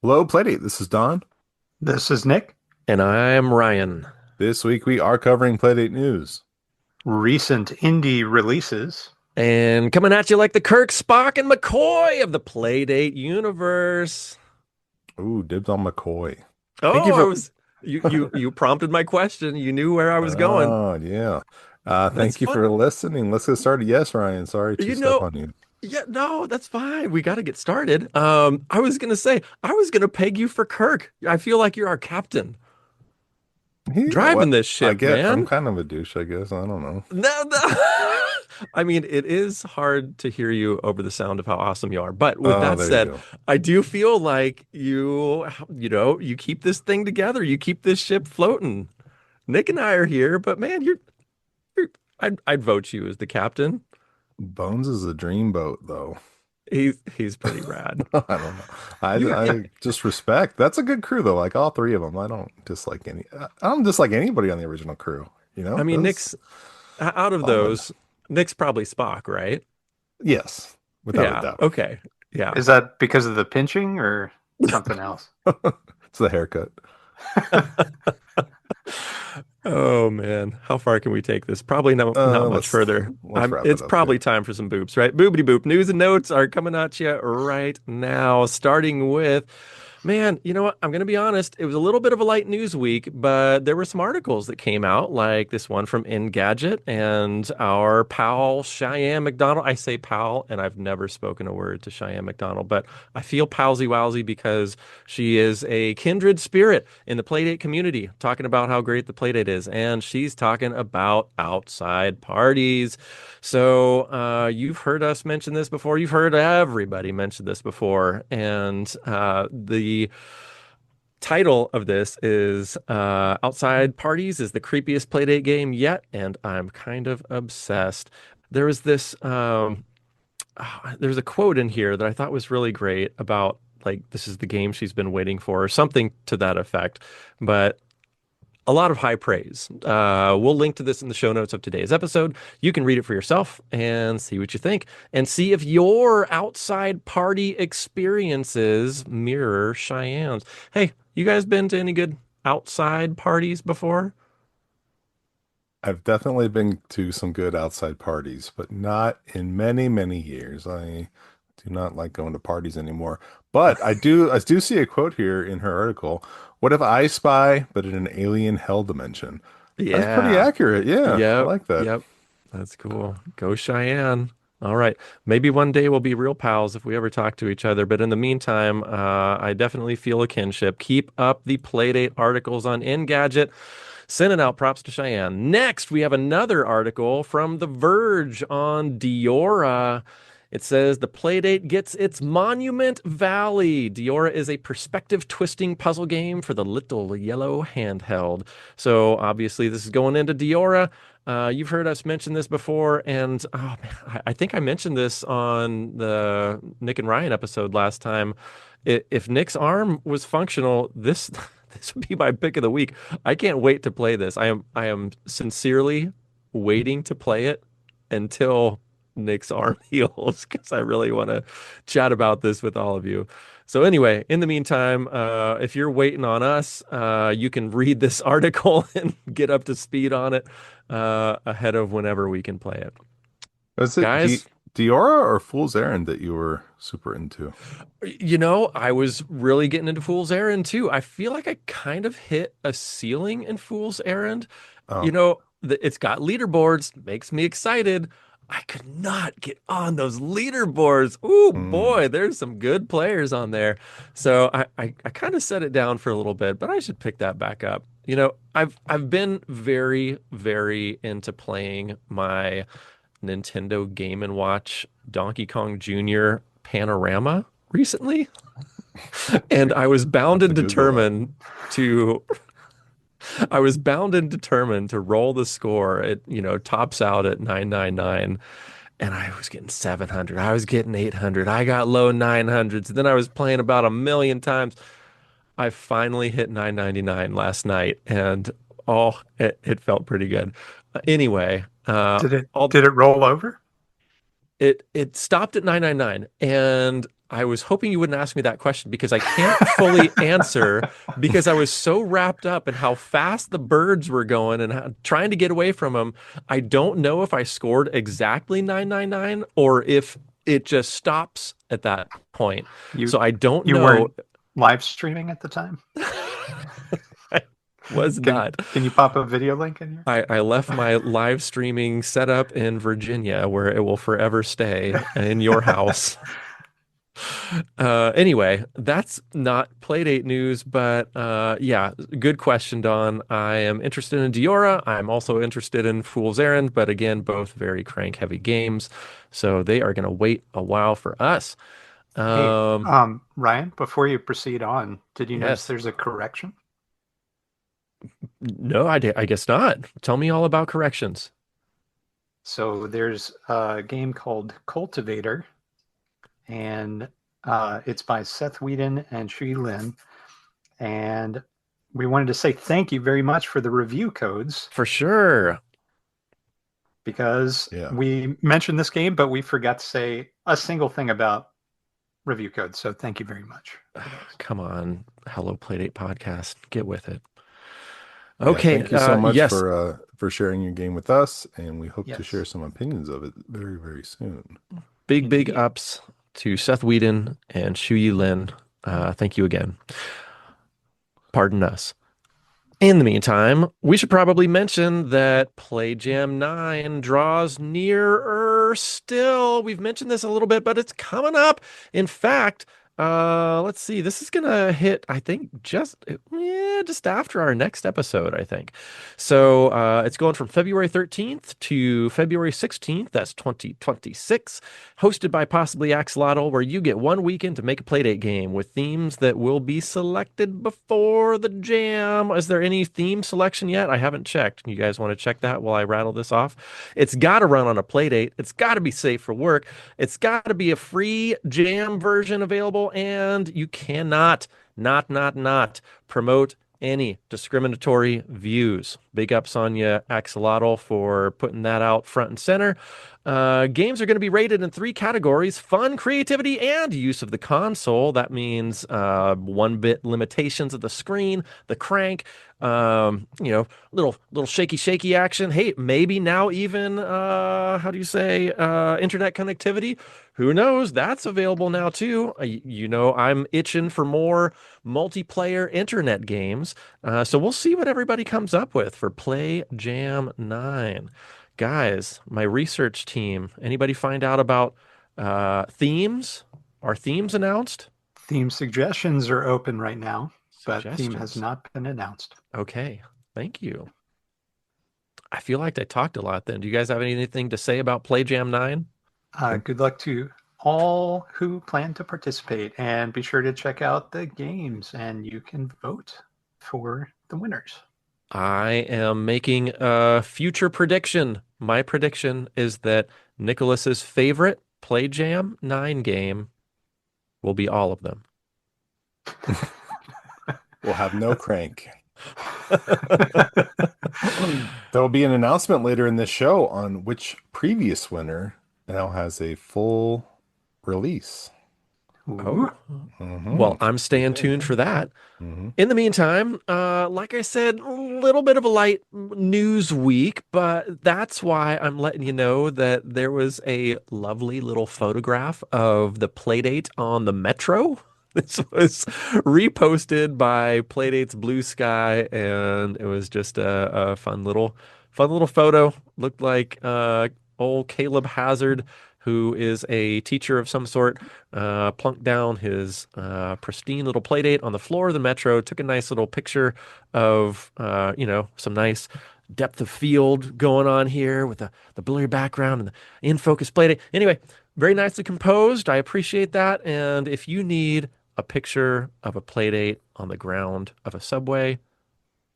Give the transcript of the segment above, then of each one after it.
Hello, Playdate. This is Don. This is Nick. And I'm Ryan. This week we are covering Playdate news. Recent indie releases. And coming at you like the Kirk, Spock, and McCoy of the Playdate universe. Ooh, dibs on McCoy. Oh, you prompted my question. You knew where I was going. Oh, yeah. That's Thank you fun. for listening. Let's get started. Yes, Ryan. Sorry to You step know, on you. yeah, no, that's fine. We got to get started. I was gonna say I was gonna peg you for Kirk. I feel like you're our captain driving What? this ship, I'm man. kind of a douche, I guess. I don't know. No, no. I mean, it is hard to hear you over the sound of how awesome you are. But with Oh, that there you said, go. I do feel like you keep this thing together. You keep this ship floating. Nick and I are here, but man, I'd vote you as the captain. Bones is a dreamboat, though. He's pretty rad. I don't know. You, yeah, I just respect. That's a good crew, though. Like all three of them. I don't dislike anybody on the original crew. I mean, That's out of solid. those, Nick's probably Spock, right? Yes, without a Yeah. doubt. Okay. Yeah. Is that because of the pinching or something else? It's the haircut. Oh man, how far can we take this? Probably not much Let's further. wrap it It's up here. probably time for some boops, right? Boopity boop. News and notes are coming at you right now, starting with, man, you know what? I'm going to be honest. It was a little bit of a light news week, but there were some articles that came out, like this one from Engadget and our pal Cheyenne McDonald. I say pal, and I've never spoken a word to Cheyenne McDonald, but I feel palsy wowsy because she is a kindred spirit in the Playdate community, talking about how great the Playdate is, and she's talking about outside parties. So you've heard us mention this before. You've heard everybody mention this before. And the title of this is Outside Parties is the creepiest Playdate game yet. And I'm kind of obsessed. There was there's a quote in here that I thought was really great about like, this is the game she's been waiting for, or something to that effect. But a lot of high praise. We'll link to this in the show notes of today's episode. You can read it for yourself and see what you think and see if your outside party experiences mirror Cheyenne's. Hey, you guys been to any good outside parties before? I've definitely been to some good outside parties, but not in many, many years. I do not like going to parties anymore. But I do see a quote here in her article. What if I spy, but in an alien hell dimension? That's pretty Yeah. accurate. Yeah, I Yep. like that. Yep. That's cool. Go Cheyenne. All right. Maybe one day we'll be real pals if we ever talk to each other. But in the meantime, I definitely feel a kinship. Keep up the Playdate articles on Engadget. Sending out props to Cheyenne. Next, we have another article from The Verge on Diora. It says the Playdate gets its Monument Valley. Diora is a perspective twisting puzzle game for the little yellow handheld. So obviously this is going into Diora. You've heard us mention this before, and oh man, I think I mentioned this on the Nick and Ryan episode last time. If Nick's arm was functional, this this would be my pick of the week. I can't wait to play this. I am sincerely waiting to play it until Nick's arm heals because I really want to chat about this with all of you. So anyway, in the meantime, if you're waiting on us, you can read this article and get up to speed on it ahead of whenever we can play it. Is it Guys, Diora or Fool's Errand that you were super into? I was really getting into Fool's Errand too. I feel like I kind of hit a ceiling in Fool's Errand. Oh, It's got leaderboards, makes me excited. I could not get on those leaderboards. Ooh, hmm. boy, there's some good players on there. So I kind of set it down for a little bit, but I should pick that back up. I've been very, very into playing my Nintendo Game and Watch Donkey Kong Jr. Panorama recently, and Have to Google that. to I was bound and determined to roll the score. It, tops out at 999 and I was getting 700. I was getting 800. I got low 900s. Then I was playing about a million times. I finally hit 999 last night and it felt pretty good. Anyway, Did it all did it roll over? It stopped at 999, and I was hoping you wouldn't ask me that question because I can't fully answer because I was so wrapped up in how fast the birds were going and trying to get away from them. I don't know if I scored exactly 999 or if it just stops at that point. You So I don't you know. weren't live streaming at the time? I was Can not. can you pop a video link in here? I left my live streaming setup in Virginia where it will forever stay in your house. Anyway, that's not Playdate news, but yeah, good question, Don. I am interested in Diora. I'm also interested in Fool's Errand, but again, both very crank heavy games. So they are going to wait a while for us. Hey, Um, Ryan, before you proceed on, did you notice yes. there's a correction? No, I guess not. Tell me all about corrections. So there's a game called Cultivator, and it's by Seth Whedon and Shui Lin. And we wanted to say thank you very much for the review codes For sure. because Yeah. we mentioned this game, but we forgot to say a single thing about review codes. So thank you very much. Come on, Hello Playdate podcast. Get with it. Yeah, Okay, thank you so much yes, for sharing your game with us, and we hope to share Yes, some opinions of it very, very soon. big indeed. ups to Seth Whedon and Shuyi Lin. Thank you again. Pardon us. In the meantime, we should probably mention that Play Jam 9 draws nearer still. We've mentioned this a little bit, but it's coming up. In fact, let's see. This is gonna hit, I think, just after our next episode, I think. So it's going from February 13th to February 16th. That's 2026. Hosted by possibly Axolotl, where you get 1 weekend to make a Playdate game with themes that will be selected before the jam. Is there any theme selection yet? I haven't checked. You guys want to check that while I rattle this off? It's got to run on a Playdate. It's got to be safe for work. It's got to be a free jam version available, and you cannot not promote any discriminatory views. Big ups on you, Axolotl, for putting that out front and center. Games are going to be rated in three categories: fun, creativity, and use of the console. That means 1-bit limitations of the screen, the crank, little shaky action. Hey, maybe now even how do you say internet connectivity? Who knows? That's available now too. I'm itching for more multiplayer internet games. So we'll see what everybody comes up with for Play Jam 9. Guys, my research team, anybody find out about themes? Are themes announced? Theme suggestions are open right now, but theme has Suggestions. not been announced. Okay, thank you. I feel like I talked a lot then. Do you guys have anything to say about Play Jam 9? Good luck to all who plan to participate, and be sure to check out the games, and you can vote for the winners. I am making a future prediction. My prediction is that Nicholas's favorite Play Jam 9 game will be all of them. We'll have no crank. There will be an announcement later in this show on which previous winner now has a full release. Oh, Mhm. well, I'm staying tuned for that. Mhm. In the meantime, like I said, a little bit of a light news week, but that's why I'm letting you know that there was a lovely little photograph of the Playdate on the Metro. This was reposted by Playdate's Blue Sky, and it was just a fun little photo. Looked like old Caleb Hazard, who is a teacher of some sort, plunked down his pristine little play date on the floor of the Metro, took a nice little picture of, some nice depth of field going on here with the blurry background and the in focus play date. Anyway, very nicely composed. I appreciate that. And if you need a picture of a play date on the ground of a subway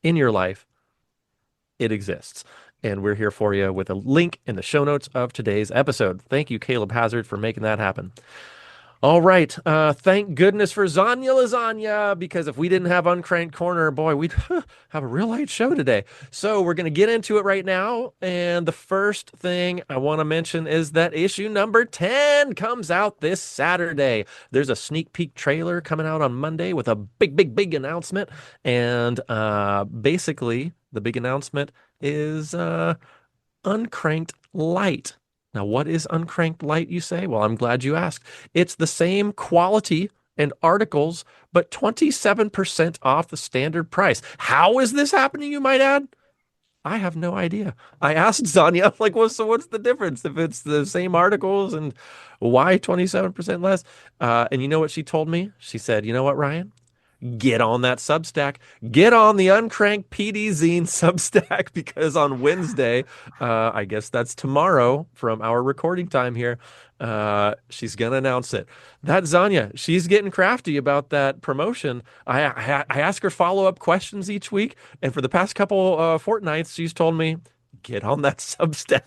in your life, it exists. And we're here for you with a link in the show notes of today's episode. Thank you, Caleb Hazard, for making that happen. All right. Thank goodness for Zanya Lasagna, because if we didn't have Uncranked Corner, boy, we'd have a real light show today. So we're going to get into it right now. And the first thing I want to mention is that issue number 10 comes out this Saturday. There's a sneak peek trailer coming out on Monday with a big, big, big announcement. And basically, the big announcement is Uncranked Light. Now, what is Uncranked Light, you say? Well, I'm glad you asked. It's the same quality and articles, but 27% off the standard price. How is this happening, you might add? I have no idea. I asked Sonia, I'm like, well, so what's the difference if it's the same articles and why 27% less? And you know what she told me? She said, you know what, Ryan? Get on that Substack. Get on the Uncranked PD Zine Substack, because on Wednesday, I guess that's tomorrow from our recording time here, she's going to announce it. That Zanya, she's getting crafty about that promotion. I ask her follow-up questions each week, and for the past couple fortnights, she's told me, get on that Substack.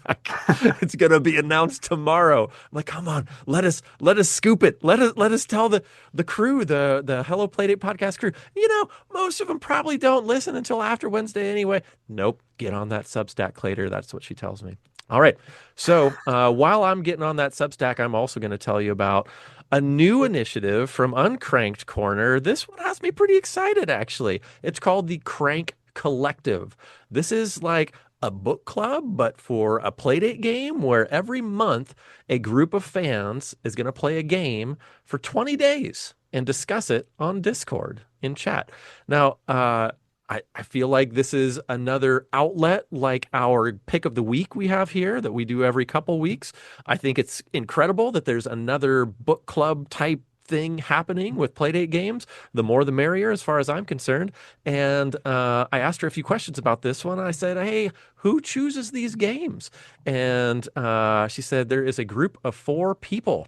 It's gonna be announced tomorrow. I'm like, come on, let us scoop it. Let us tell the crew, the Hello Playdate podcast crew. You know, most of them probably don't listen until after Wednesday anyway. Nope, get on that Substack later. That's what she tells me. All right. So while I'm getting on that Substack, I'm also going to tell you about a new initiative from Uncranked Corner. This one has me pretty excited, actually. It's called the Crank Collective. This is like a book club, but for a Playdate game, where every month a group of fans is going to play a game for 20 days and discuss it on Discord in chat. Now, I feel like this is another outlet like our pick of the week we have here that we do every couple weeks. I think it's incredible that there's another book club type thing happening with Playdate games. The more the merrier, as far as I'm concerned. And I asked her a few questions about this one. I said, hey, who chooses these games? And she said there is a group of 4 people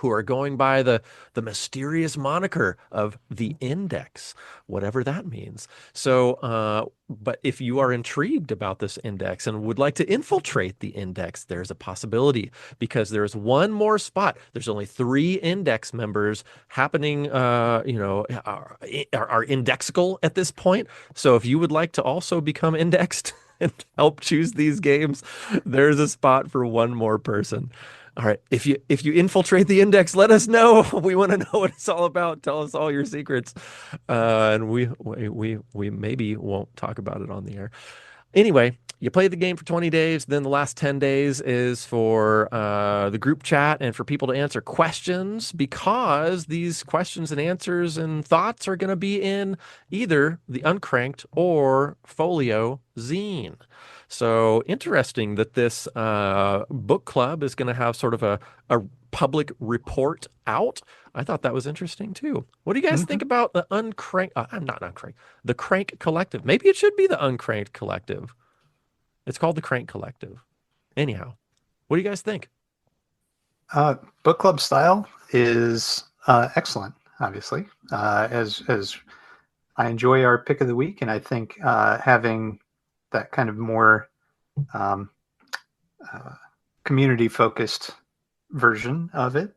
who are going by the mysterious moniker of the Index, whatever that means. So, but if you are intrigued about this Index and would like to infiltrate the Index, there's a possibility, because there's one more spot. There's only 3 Index members happening, are indexical at this point. So if you would like to also become indexed and help choose these games, there's a spot for one more person. All right. If you infiltrate the Index, let us know. We want to know what it's all about. Tell us all your secrets, and we maybe won't talk about it on the air. Anyway, you play the game for 20 days. Then the last 10 days is for the group chat and for people to answer questions, because these questions and answers and thoughts are going to be in either the Uncranked or Folio zine. So interesting that this book club is going to have sort of a public report out. I thought that was interesting too. What do you guys think about the Uncrank? I'm not Uncrank. The Crank Collective. Maybe it should be the Uncranked Collective. It's called the Crank Collective. Anyhow, what do you guys think? Book club style is excellent, obviously. As I enjoy our pick of the week, and I think having that kind of more community-focused version of it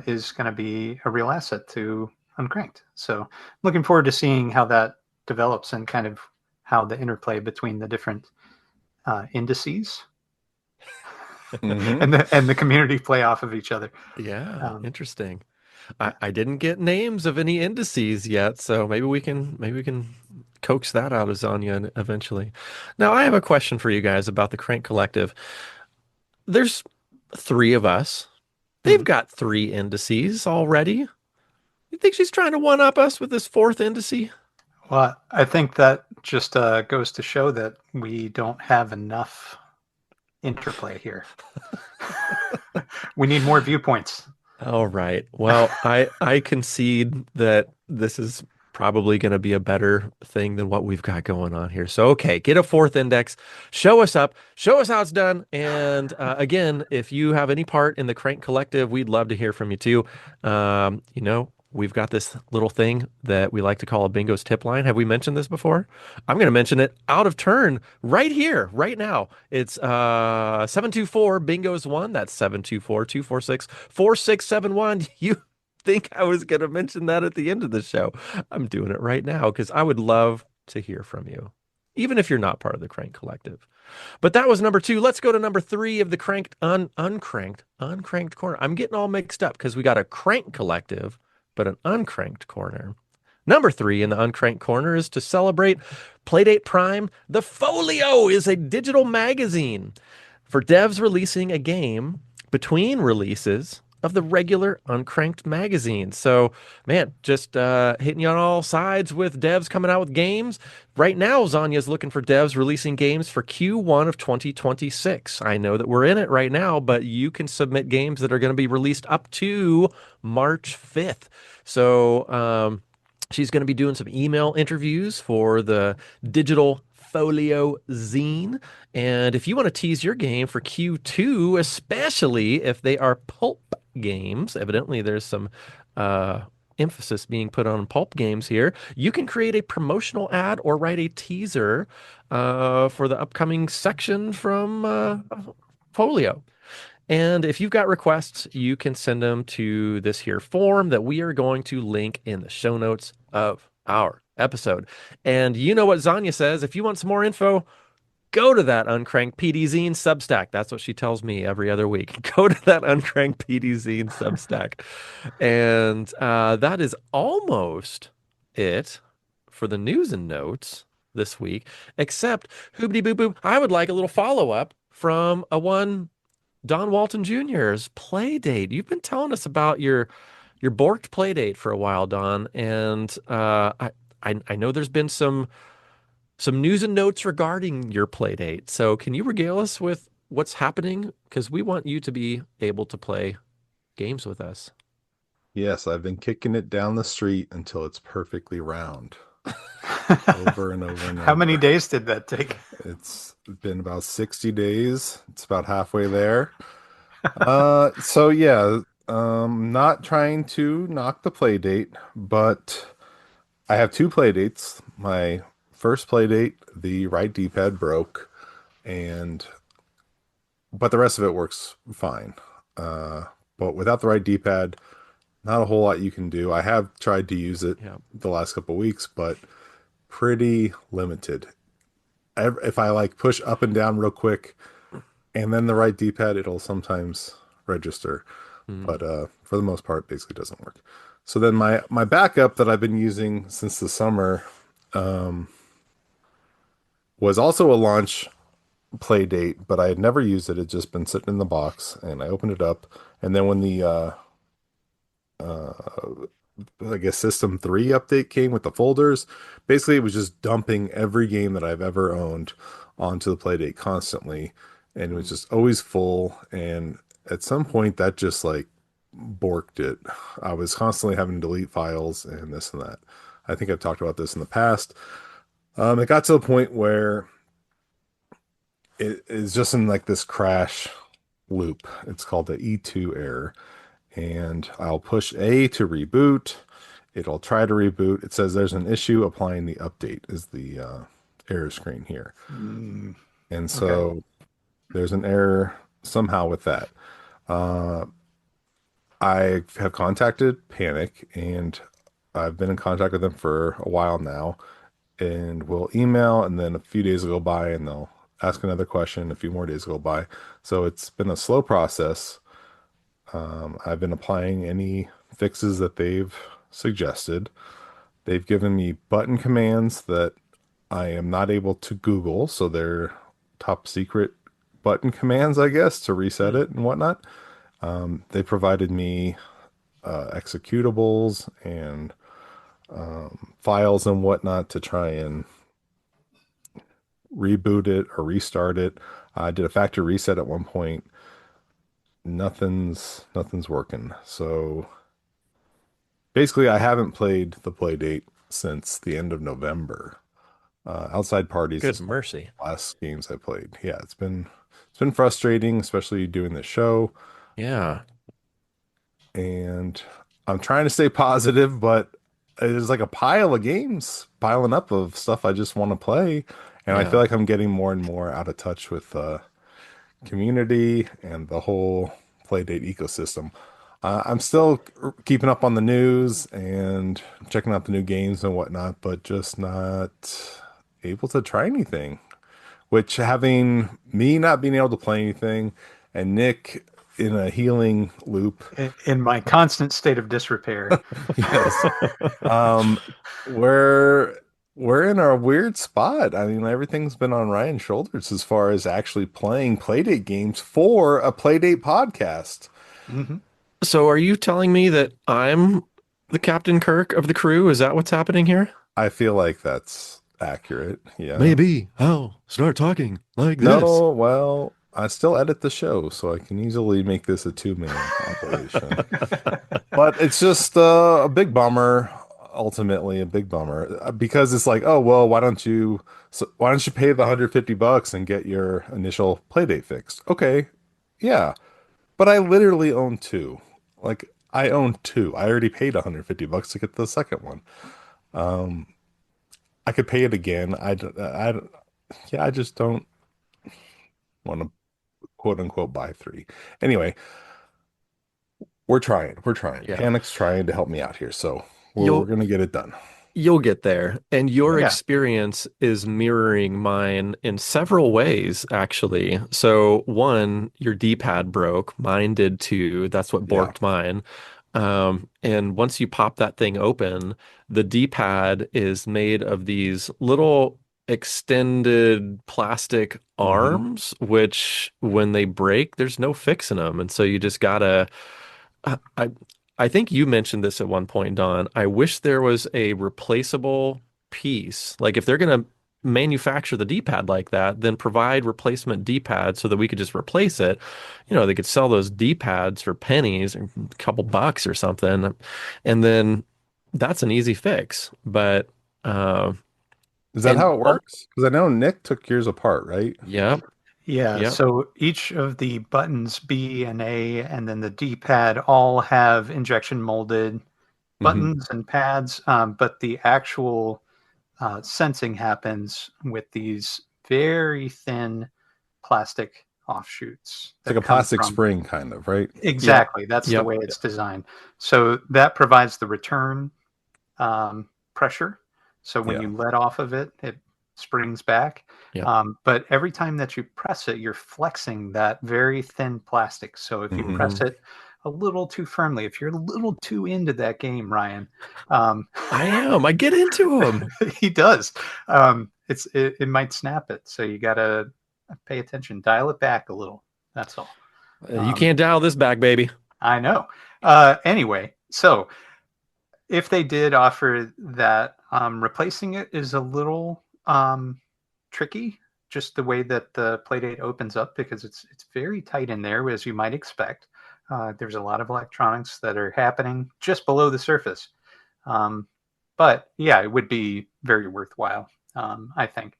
is going to be a real asset to Uncranked. So looking forward to seeing how that develops and kind of how the interplay between the different indices and the community play off of each other. Yeah, interesting. I didn't get names of any indices yet, so maybe we can coax that out of Zanya eventually. Now, I have a question for you guys about the Crank Collective. There's 3 of us. They've got 3 indices already. You think she's trying to one-up us with this 4th indice? Well, I think that just goes to show that we don't have enough interplay here. We need more viewpoints. All right. Well, I concede that this is probably going to be a better thing than what we've got going on here. So, okay, get a 4th index, show us up, show us how it's done. And again, if you have any part in the Crank Collective, we'd love to hear from you too. We've got this little thing that we like to call a Bingo's tip line. Have we mentioned this before? I'm going to mention it out of turn right here, right now. It's 724 Bingo's 1. That's 724-246-4671. think I was going to mention that at the end of the show. I'm doing it right now because I would love to hear from you, even if you're not part of the Crank Collective. But that was number two. Let's go to number three of the uncranked corner. I'm getting all mixed up because we got a Crank Collective, but an uncranked corner. Number three in the uncranked corner is to celebrate Playdate Prime. The Folio is a digital magazine for devs releasing a game between releases of the regular uncranked magazine. So, man, just hitting you on all sides with devs coming out with games. Right now, Zanya's looking for devs releasing games for Q1 of 2026. I know that we're in it right now, but you can submit games that are going to be released up to March 5th. So, she's going to be doing some email interviews for the digital Folio zine. And if you want to tease your game for Q2, especially if they are pulp games, evidently there's some emphasis being put on pulp games here, you can create a promotional ad or write a teaser for the upcoming section from Folio. And if you've got requests, you can send them to this here form that we are going to link in the show notes of our episode. And you know what Zanya says. If you want some more info, go to that Uncranked PD Zine Substack. That's what she tells me every other week. Go to that Uncranked PD Zine Substack. And that is almost it for the news and notes this week, except hoobity boop boop. I would like a little follow up from a one Don Walton Jr.'s Playdate. You've been telling us about your borked Playdate for a while, Don, and I know there's been some news and notes regarding your Playdate. So can you regale us with what's happening? Because we want you to be able to play games with us. Yes, I've been kicking it down the street until it's perfectly round, over and over and How many over. days did that take? It's been about 60 days. It's about halfway there. So yeah, not trying to knock the play date, but I have two play dates. My first play date, the right D-pad broke, and but the rest of it works fine. Uh, but without the right D-pad, not a whole lot you can do. I have tried to use it Yeah. the last couple weeks, but pretty limited. If I like push up and down real quick and then the right D-pad, it'll sometimes register. Mm. But for the most part, basically doesn't work. So then my backup that I've been using since the summer was also a launch play date, but I had never used it. It just been sitting in the box, and I opened it up, and then when the I guess System 3 update came with the folders, basically it was just dumping every game that I've ever owned onto the Playdate constantly, and it was Mm. just always full. And at some point, that just like borked it. I was constantly having to delete files and this and that. I think I've talked about this in the past. It got to the point where it is just in like this crash loop. It's called the E2 error. And I'll push A to reboot. It'll try to reboot. It says there's an issue applying the update is the error screen here. Mm, And okay. so there's an error somehow with that. Uh, I have contacted Panic, and I've been in contact with them for a while now, and we'll email, and then a few days will go by, and they'll ask another question. A few more days go by. So it's been a slow process. I've been applying any fixes that they've suggested. They've given me button commands that I am not able to Google, so they're top secret button commands, I guess, to reset Mm. it and whatnot. They provided me executables and files and whatnot to try and reboot it or restart it. I did a factory reset at one point. Nothing's working. So basically, I haven't played the play date since the end of November. Outside parties Good is mercy. the last games I played. Yeah, it's been frustrating, especially doing the show. Yeah. And I'm trying to stay positive, but there's like a pile of games piling up of stuff I just want to play. And I feel Yeah. like I'm getting more and more out of touch with community and the whole Playdate ecosystem. I'm still keeping up on the news and checking out the new games and whatnot, but just not able to try anything. Which having me not being able to play anything and Nick in a healing loop, In my constant state of disrepair. yes, um, we're we're in a weird spot. I mean, everything's been on Ryan's shoulders as far as actually playing Playdate games for a Playdate podcast. Mhm. So are you telling me that I'm the Captain Kirk of the crew? Is that what's happening here? I feel like that's accurate. Yeah. Maybe I'll start talking like this. No, well, I still edit the show, so I can easily make this a two-man operation. But it's just a big bummer, ultimately a big bummer, because it's like, oh, well, why don't you pay the $150 and get your initial playdate fixed? Okay, yeah, but I literally own two. Like, I own two. I already paid $150 to get the second one. Um, I could pay it again. Yeah, I just don't want to quote unquote buy three. Anyway, we're trying. We're trying. Yeah. Panic's trying to help me out here, so we're You'll gonna get it done. you'll get there. And your Yeah. Yeah. experience is mirroring mine in several ways, actually. So one, your D-pad broke. Mine did too. That's what Yeah. borked mine. And once you pop that thing open, the D-pad is made of these little extended plastic Hmm. arms, which when they break, there's no fixing them. And so you just gotta, I, I think you mentioned this at one point, Don. I wish there was a replaceable piece. Like if they're gonna manufacture the D-pad like that, then provide replacement D-pads so that we could just replace it. You know, they could sell those D-pads for pennies or a couple bucks or something. And then that's an easy fix. But uh Is that and how it all, works? Because I know Nick took yours apart, right? yep, Yeah, yep. so each of the buttons B and A and then the D-pad all have injection molded Hmm. buttons and pads, but the actual sensing happens with these very thin plastic offshoots It's like that a come plastic from. spring, kind of, right? Yep. Exactly, that's the Yep. way Yeah. it's designed. So that provides the return pressure. So when Yeah. you let off of it, it springs back. Yep. But every time that you press it, you're flexing that very thin plastic. So if you Hmm. press Mhm. it a little too firmly, if you're a little too into that game, Ryan, um, I am. I get into them. he does. It might snap it. So you got to pay attention, dial it back a little. That's all. You Um, can't dial this back, baby. I know. Anyway, so if they did offer that, replacing it is a little tricky. Just the way that the Playdate opens up because it's very tight in there, as you might expect. There's a lot of electronics that are happening just below the surface. Um, but yeah, it would be very worthwhile, I think,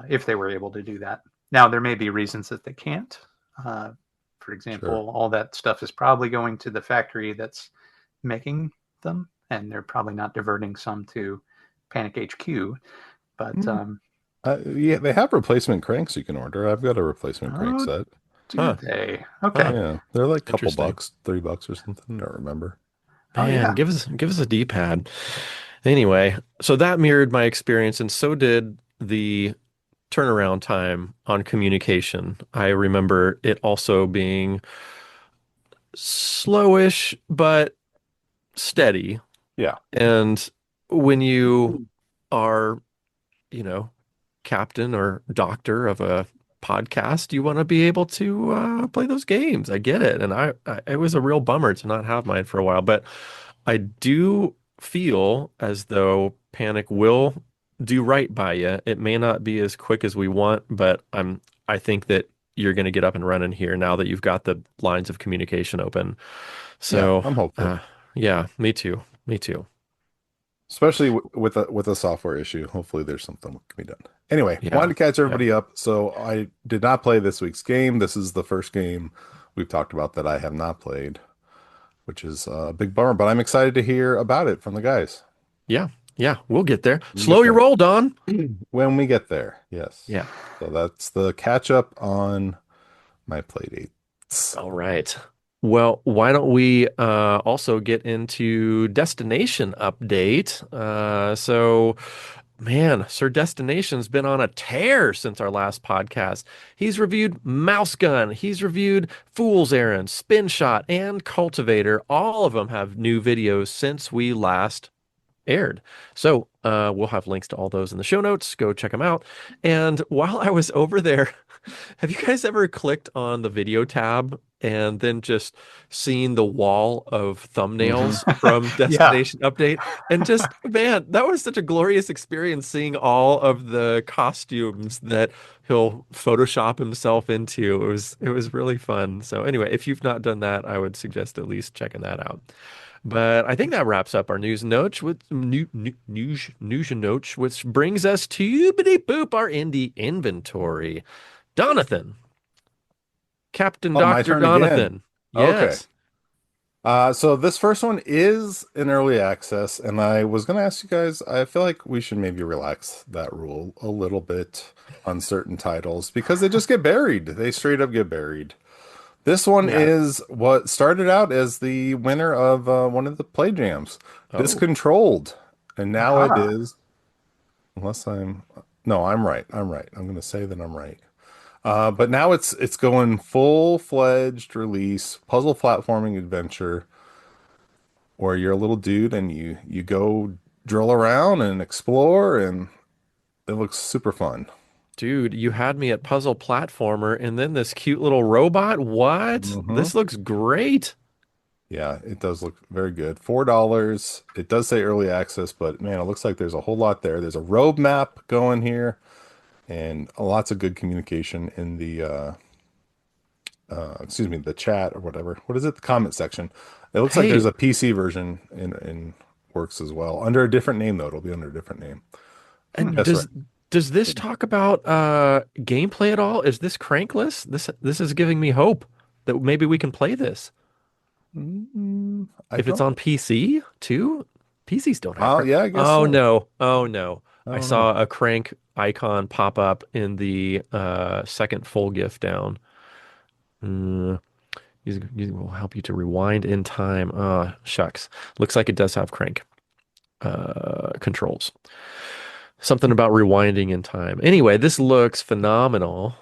if they were able to do that. Now, there may be reasons that they can't. Uh, for Sure. example, all that stuff is probably going to the factory that's making them, and they're probably not diverting some to Panic HQ. But Hmm. Yeah, they have replacement cranks you can order. I've got a replacement crank oh, set. do Huh. they? Huh. Okay. Yeah, they're like a couple Interesting. bucks, $3 or something. I don't remember. Oh Man, yeah. give us a D-pad. Anyway, so that mirrored my experience, and so did the turnaround time on communication. I remember it also being slowish but steady. Yeah. And when you are, you know, captain or doctor of a podcast, you want to be able to play those games. I get it, and it was a real bummer to not have mine for a while, but I do feel as though Panic will do right by you. It may not be as quick as we want, but I think that you're going to get up and running here now that you've got the lines of communication open. Yeah, So, I'm hopeful. yeah, me too. Me too. Especially with a software issue. Hopefully there's something that can be done. Anyway, wanted Yeah. to catch Yeah. everybody up. So I did not play this week's game. This is the first game we've talked about that I have not played, which is a big bummer, but I'm excited to hear about it from the guys. Yeah. Yeah. We'll get there. We can Slow get your there. roll, Don. When we get there. Yes. Yeah. So that's the catch up on my play dates. All right. Well, why don't we also get into destination update? Man, Sir Destination's been on a tear since our last podcast. He's reviewed Mouse Gun, he's reviewed Fool's Errand, Spin Shot, and Cultivator. All of them have new videos since we last aired. So we'll have links to all those in the show notes. Go check them out. And while I was over there, have you guys ever clicked on the video tab and then just seen the wall of Hmm. thumbnails from Yeah. Destination Update? And just, man, that was such a glorious experience seeing all of the costumes that he'll Photoshop himself into. It was really fun. So anyway, if you've not done that, I would suggest at least checking that out. But I think that wraps up our news notes with news notes, which brings us to bitty boop our indie inventory. Donathan, Captain Oh, my Dr. turn again. Donathan. Okay. Yes. So this first one is in early access, and I was going to ask you guys, I feel like we should maybe relax that rule a little bit on certain titles because they just get buried. They straight up get buried. This one Yeah. is what started out as the winner of one of the play jams, Oh, Discontrolled, and now it Aha. is, unless I'm, no, I'm right. I'm right. I'm going to say that I'm right. But now it's going full-fledged release, puzzle platforming adventure where you're a little dude and you go drill around and explore, and it looks super fun. dude, you had me at puzzle platformer and then this cute little robot. What? Hmm. This looks great. Yeah, it does look very good. $4. It does say early access, but man, it looks like there's a whole lot there. There's a roadmap going here and lots of good communication in the excuse me, the chat or whatever. What is it? The comment section. It looks like Hey, there's a PC version in works as well. Under a different name though. It'll be under a different name. Hmm. and That's right. does this talk about gameplay at all? Is this crankless? This is giving me hope that maybe we can play this. I If it's don't. on PC too, PCs don't have Oh, crank. yeah, I guess Oh so. no. Oh no. I I don't know. saw a crank icon pop up in the second full GIF down. Mm, these will help you to rewind in time. Shucks. Looks like it does have crank controls. Something about rewinding in time. Anyway, this looks phenomenal.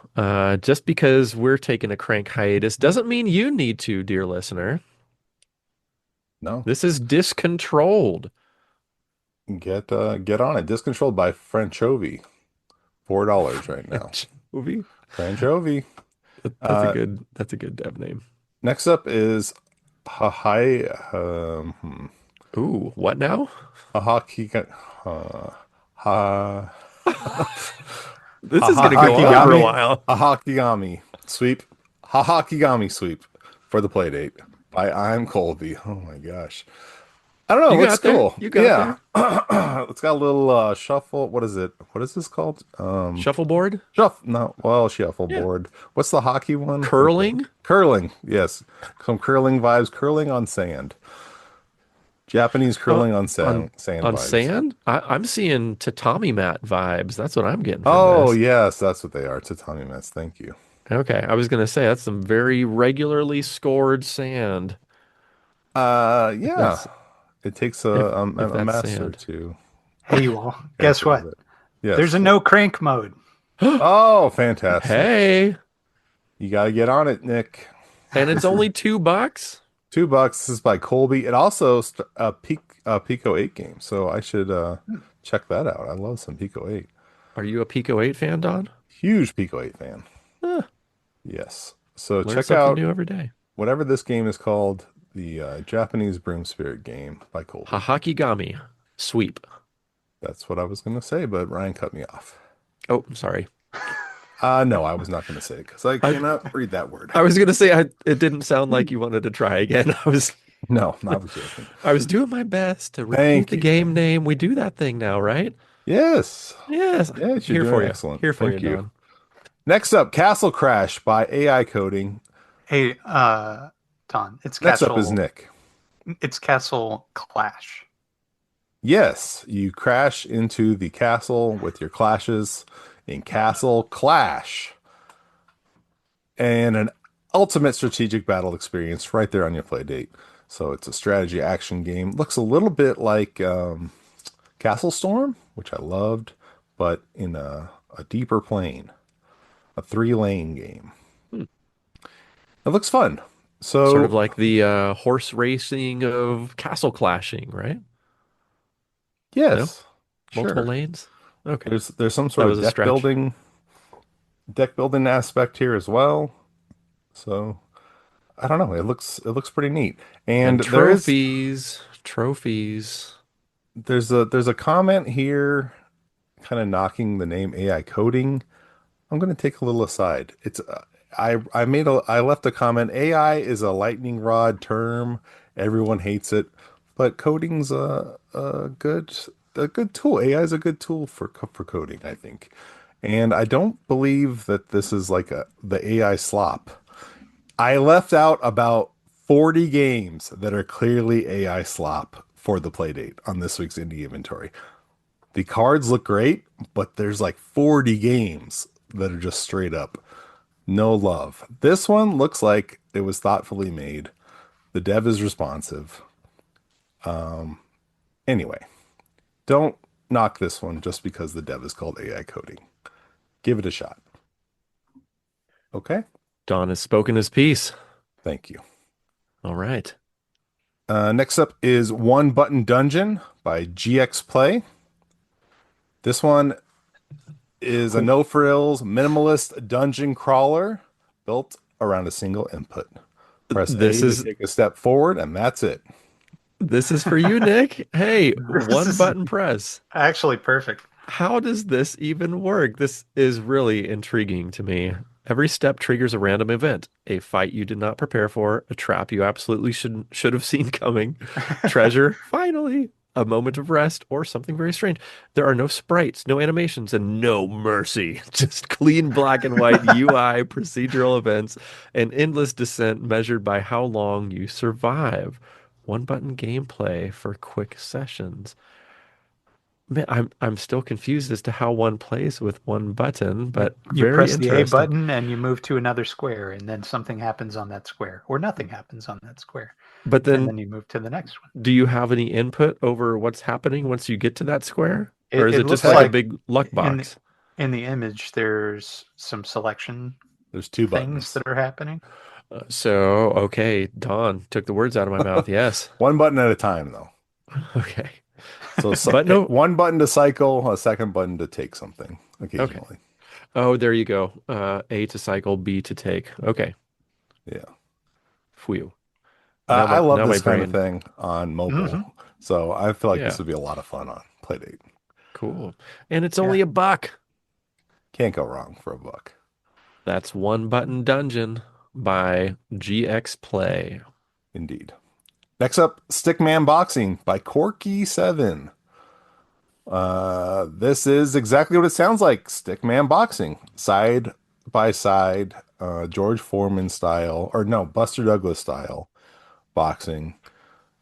Just because we're taking a crank hiatus doesn't mean you need to, dear listener. No. This is discontrolled. Get on it. Discontrolled by Franchovy. $4 right now. French movie. Franchovy. Uh, That's a good dev name. next up is Hahai Ooh, what now? Hahaki uh, ha This is gonna go on for a Hahakigami while. Hahakigami sweep Hahakigami sweep for the Playdate by I'm Colby. Oh my gosh. I don't know, You it looks got there. cool. You got Yeah. there. It's got a little shuffle. What is it? What is this called? Shuffleboard, Shuffle, no, well, yeah. shuffleboard. What's the hockey one? Curling Curling. Yes. Some curling vibes. Curling on sand. Japanese uh, curling on sand on vibes. sand. I'm seeing tatami mat vibes. That's what I'm getting from Oh, this. yes, that's what they are. Tatami mats. Thank you. Okay, I was gonna say that's some very regularly scored sand. If Yeah. that's It takes if a that's master sand. to Hey, well, guess character of what? it. There's a Yes. no crank mode. Oh, fantastic. Hey, You got to get on it, Nick. and it's This is only $2. $2. This is by Colby. It also a Pico 8 game, so I should check that out. I love some Pico 8. Are you a Pico 8 fan, Don? Huge Pico 8 fan. Huh, Yes. So learn check something out new every day. whatever this game is called, the Japanese Broom Spirit game by Colby. Hahakigami sweep. That's what I was going to say, but Ryan cut me off. Oh, I'm sorry. No, I was not going to say it because I I cannot read that word. I was gonna say it didn't sound like you wanted to try again. No, I was joking. I was doing my best to repeat Thank the you. game name. We do that thing now, right? Yes. Yes. Yes, you're Here doing for you. excellent. Here for you, Thank you. Don. Next up, Castle Crash by AI Coding. Hey, Don, Next up is Nick. It's Castle Clash. Yes, you crash into the castle with your clashes in Castle Clash. And ultimate strategic battle experience right there on your Playdate. So it's a strategy action game. Looks a little bit like Castle Storm, which I loved, but in a deeper plane, a three-lane game. Hmm. It looks fun. Sort of So like the horse racing of castle clashing, right? No? yes, Multiple sure. lanes? Okay. There's some That sort was of a stretch. deck building aspect here as well. So I don't know. It looks pretty neat. And And trophies, trophies. there's a comment here kind of knocking the name AI coding. I'm going to take a little aside. It's I left a comment. AI is a lightning rod term. Everyone hates it, but coding's a good tool. AI is a good tool for coding, I think. And I don't believe that this is like the AI slop. I left out about 40 games that are clearly AI slop for the Playdate on this week's indie inventory. The cards look great, but there's like 40 games that are just straight up no love. This one looks like it was thoughtfully made. The dev is responsive. Anyway, don't knock this one just because the dev is called AI coding. Give it a shot. Okay? Don has spoken his piece. Thank you. All right. Next up is One Button Dungeon by GX Play. This one is a no frills minimalist dungeon crawler built around a single input. Press This A to is take a step forward, and that's it. this is for you, Nick. Hey, This one is button press. actually perfect. How does this even work? This is really intriguing to me. Every step triggers a random event, a fight you did not prepare for, a trap you absolutely should have seen coming, treasure, finally, a moment of rest, or something very strange. There are no sprites, no animations, and no mercy. Just clean black and white UI, procedural events, and endless descent measured by how long you survive. One button gameplay for quick sessions. Man, I'm still confused as to how one plays with one button, but You very press the A interesting. button and you move to another square, and then something happens on that square, or nothing happens on that square, But and then, then you move to the next one. do you have any input over what's happening once you get to that square? Or is It it just looks like a like big luck in box? in the image there's some selection There's two things buttons. that are happening. So, okay, Don took the words out of my mouth. Yes. One button at a time, though. Okay. So But no, one button to cycle, a second button to take something okay. occasionally. Oh, there you go. A to cycle, B to take. Okay. Yeah. Phew. I love Now my this kind of brain. thing on mobile. Hmm. So I feel like this Yeah, would be a lot of fun on Playdate. cool. And it's Yeah. only $1. Can't go wrong for a buck. That's One Button Dungeon by GX Play. Indeed. Next up, Stickman Boxing by Corky7. This is exactly what it sounds like. Stickman Boxing. Side by side, George Foreman style, or no, Buster Douglas style boxing.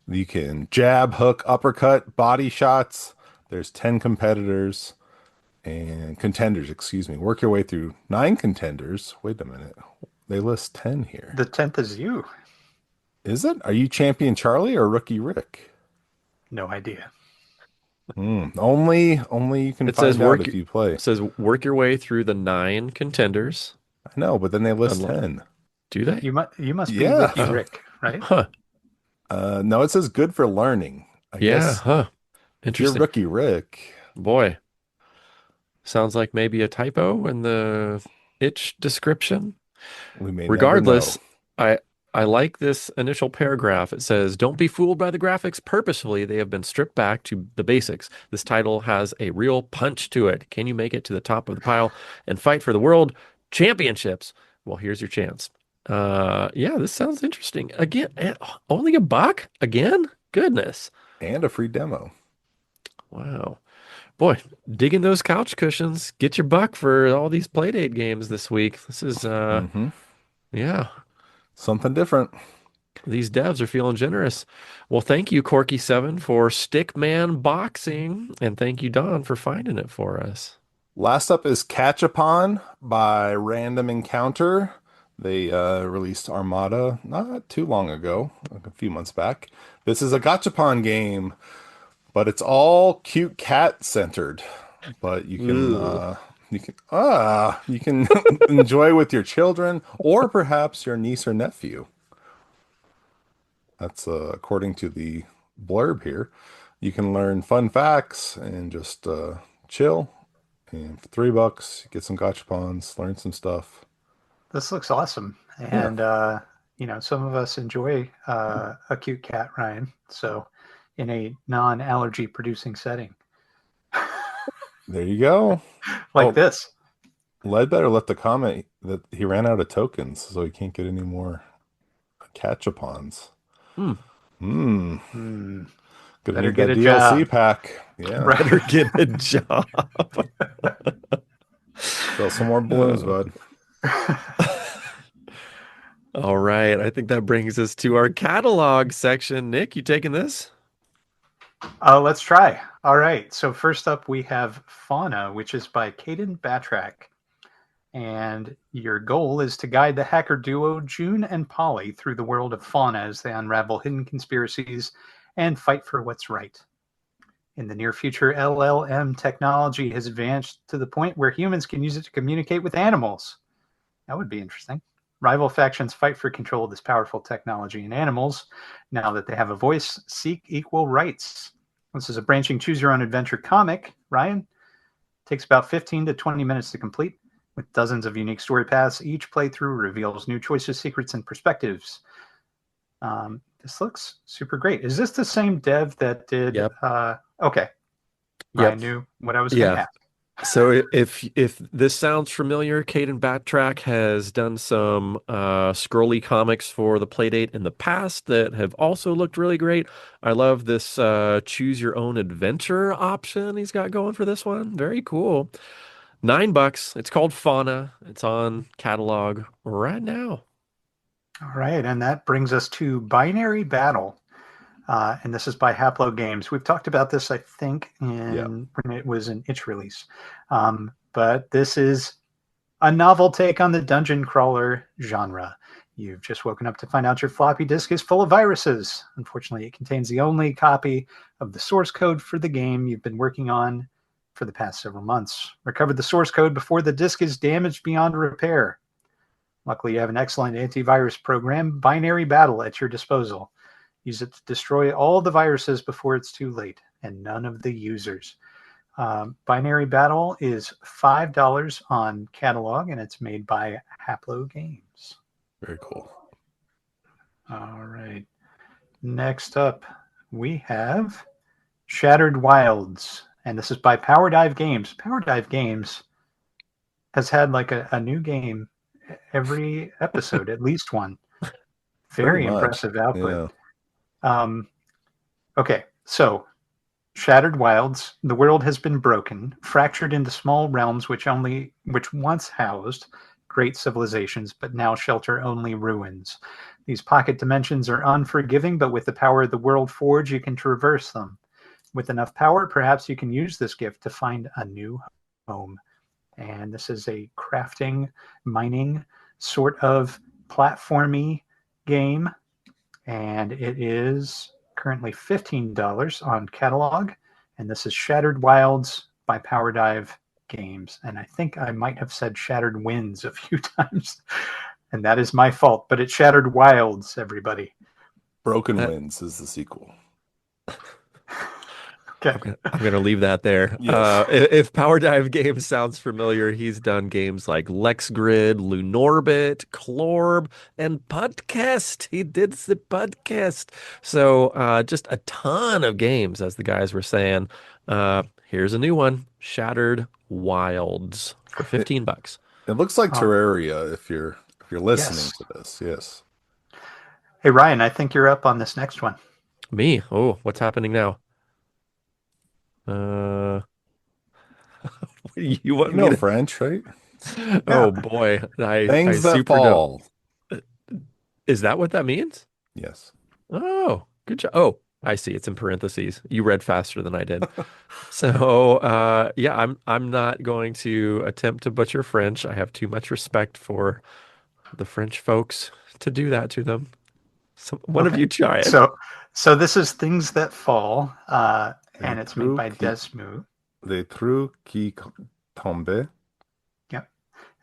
You can jab, hook, uppercut, body shots. There's 10 competitors and contenders, excuse me. Work your way through 9 contenders. Wait a minute. They list 10 here. The 10th is you. Is it? Are you Champion Charlie or Rookie Rick? No idea. Only you can It says find out if you play. says work your way through the 9 contenders. I know, but then they list Unlock. 10. Do they? You must be Yeah. Ricky Rick, right? Huh. No, it says good for learning. I Yeah, guess huh. if you're Interesting. Rookie Rick, Boy, sounds like maybe a typo in the itch description. we may never know. Regardless, I I like this initial paragraph. It says, "Don't be fooled by the graphics. Purposefully, they have been stripped back to the basics. This title has a real punch to it. Can you make it to the top of the pile and fight for the world championships? Well, here's your chance." Yeah, this sounds interesting. Again, only $1 again? Goodness. And a free demo. Wow. Boy, digging those couch cushions. Get your buck for all these Playdate games this week. This is Hmm. yeah. Something different. These devs are feeling generous. Well, thank you, Corky7, for Stickman Boxing, and thank you, Don, for finding it for us. Last up is Catch Upon by Random Encounter. They released Armada not too long ago, like a few months back. This is a gachapon game, but it's all cute cat centered. But Ooh. you can enjoy with your children or perhaps your niece or nephew. That's according to the blurb here. You can learn fun facts and just chill. And for $3, get some gachapons, learn some stuff. This looks awesome. Yeah, And, some of us enjoy a cute cat, Ryan. So, in a non allergy producing setting there you go. like Oh, this. Ledbetter left a comment that he ran out of tokens, so he can't get any more catchapons. Hmm. Hmm. Hmm. Gonna Better need get that a DLC job. pack. Yeah. Better Right. get a job. Sell some more balloons, Uh, bud. all right. I think that brings us to our catalog section. Nick, you taking this? Let's try. All right. So, first up, we have Fauna, which is by Caden Batrack. And your goal is to guide the hacker duo June and Polly through the world of Fauna as they unravel hidden conspiracies and fight for what's right. In the near future, LLM technology has advanced to the point where humans can use it to communicate with animals. That would be interesting. Rival factions fight for control of this powerful technology, and animals, now that they have a voice, seek equal rights. This is a branching choose your own adventure comic. Ryan, takes about 15 to 20 minutes to complete, with dozens of unique story paths. Each playthrough reveals new choices, secrets, and perspectives. This looks super great. Is this the same dev that did? Yep. Okay, Yep. Ryan knew what I was going to Yeah. ask. So if this sounds familiar, Caden Backtrack has done some scrolly comics for the Playdate in the past that have also looked really great. I love this choose your own adventure option he's got going for this one. Very cool. $9. It's called Fauna. It's on catalog right now. All right, and that brings us to Binary Battle. And this is by Haplo Games. We've talked about this, I think, Yeah. when it was an itch release. But this is a novel take on the dungeon crawler genre. You've just woken up to find out your floppy disk is full of viruses. Unfortunately, it contains the only copy of the source code for the game you've been working on for the past several months. Recover the source code before the disk is damaged beyond repair. Luckily, you have an excellent antivirus program, Binary Battle, at your disposal. Use it to destroy all the viruses before it's too late, and none of the users. Binary Battle is $5 on catalog, and it's made by Haplo Games. Very cool. All right. Next up, we have Shattered Wilds, and this is by Power Dive Games. Power Dive Games has had like a new game every episode, at least one. Pretty Very much. impressive output. Yeah. Okay, so Shattered Wilds, the world has been broken, fractured into small realms which once housed great civilizations, but now shelter only ruins. These pocket dimensions are unforgiving, but with the power of the World Forge, you can traverse them. With enough power, perhaps you can use this gift to find a new home. And this is a crafting, mining sort of platformy game, and it is currently $15 on catalog. And this is Shattered Wilds by Power Dive Games. And I think I might have said Shattered Winds a few times, and that is my fault. But it's Shattered Wilds, everybody. Broken That Winds is the sequel. Okay. I'm gonna leave that there. Yes. If Power Dive Games sounds familiar, he's done games like Lex Grid, Lunorbit, Clorb, and Podcast. He did the podcast. So just a ton of games, as the guys were saying. Here's a new one, Shattered Wilds for It, $15. it looks like Uh, Terraria if you're listening yes. to this. Yes. Hey, Ryan, I think you're up on this next one. Me? Oh, what's happening now? Uh, you You want me know to? French, right? Oh Yeah. boy, I Things that super don't. fall. Is that what that means? Yes. Oh, good job. Oh, I see. It's in parentheses. You read faster than I did. So, yeah, I'm not going to attempt to butcher French. I have too much respect for the French folks to do that to them. So one of Okay. you try it. So this is Things That Fall, Les and it's made trous by qui, Desmu. les trous qui tombent. Yep.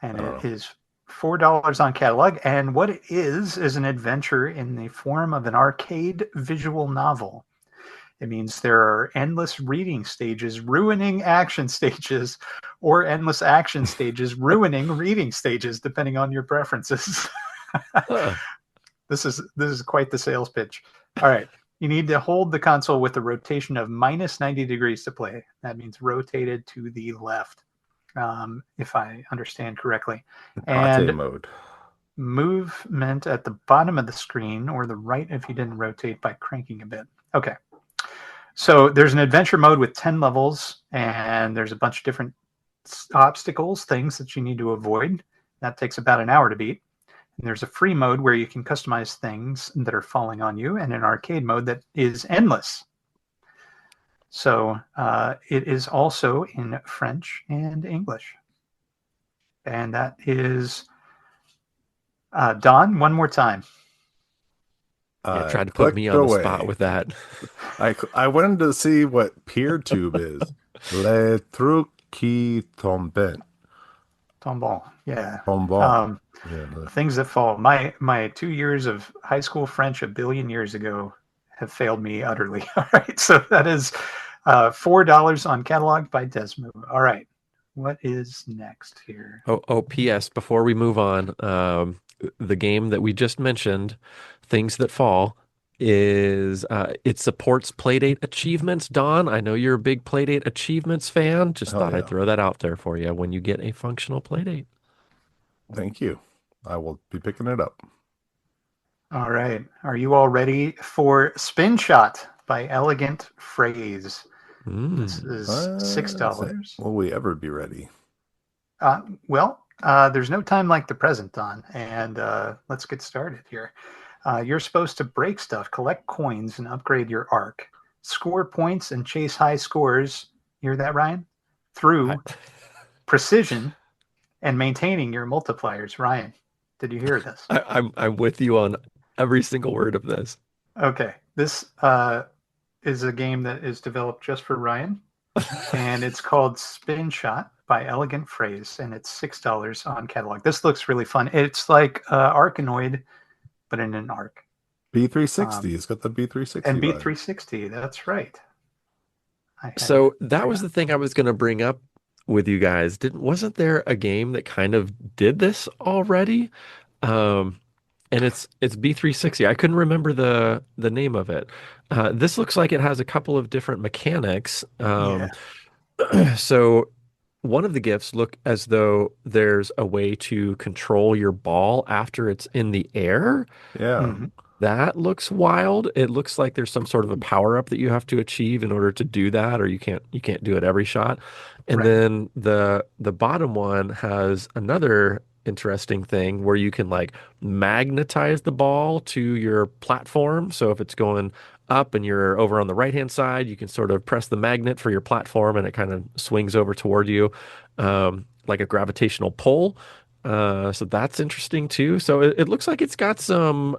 And I don't it know. is $4 on catalog. And what it is an adventure in the form of an arcade visual novel. It means there are endless reading stages ruining action stages, or endless action stages ruining reading stages, depending on your preferences. Huh. This is quite the sales pitch. All right. You need to hold the console with a rotation of minus 90 degrees to play. That means rotated to the left, if I understand correctly. Pate And mode. movement at the bottom of the screen, or the right if you didn't rotate by cranking a bit. Okay. So there's an adventure mode with 10 levels, and there's a bunch of different obstacles, things that you need to avoid. That takes about an hour to beat. And there's a free mode where you can customize things that are falling on you, and an arcade mode that is endless. So it is also in French and English. And that is Don, one more time. Yeah, I tried to put me clicked on the spot away. with that. I wanted to see what PeerTube is. Les trous qui tombent. Tomball. Yeah. Tombant. Um, Yeah. Things that fall. My 2 years of high school French a billion years ago have failed me utterly. All right. So that is $4 on catalog by Desmo. All right. What is next here? P.S. Before we move on, the game that we just mentioned, Things That Fall, is it supports Playdate achievements. Don, I know you're a big Playdate achievements fan. Just Hell thought I'd yeah. throw that out there for you when you get a functional Playdate. Thank you. I will be picking it up. All right. Are you all ready for Spin Shot by Elegant Phrase? This Mm. is $6. Will we ever be ready? There's no time like the present, Don, and let's get started here. You're supposed to break stuff, collect coins, and upgrade your arc. Score points and chase high scores. You hear that, Ryan? I, Through precision and maintaining your multipliers. Ryan, did you hear this? I'm with you on every single word of this. Okay. This is a game that is developed just for Ryan, and it's called Spin Shot by Elegant Phrase, and it's $6 on catalog. This looks really fun. It's like Arkanoid, but in an arc. B360. It's got the B360 And vibe. B360, that's right. I had So that was the forgotten. thing I was going to bring up with you guys. Wasn't there a game that kind of did this already? Um, and it's B360. I couldn't remember the name of it. This looks like it has a couple of different mechanics. Yeah. So one of the gifts look as though there's a way to control your ball after it's in the air. Yeah. Mhm. That looks wild. It looks like there's some sort of a power up that you have to achieve in order to do that, or you can't do it every shot. And Right. then the bottom one has another interesting thing where you can like magnetize the ball to your platform. So if it's going up and you're over on the right hand side, you can sort of press the magnet for your platform and it kind of swings over toward you, like a gravitational pull. So that's interesting too. So it looks like it's got some,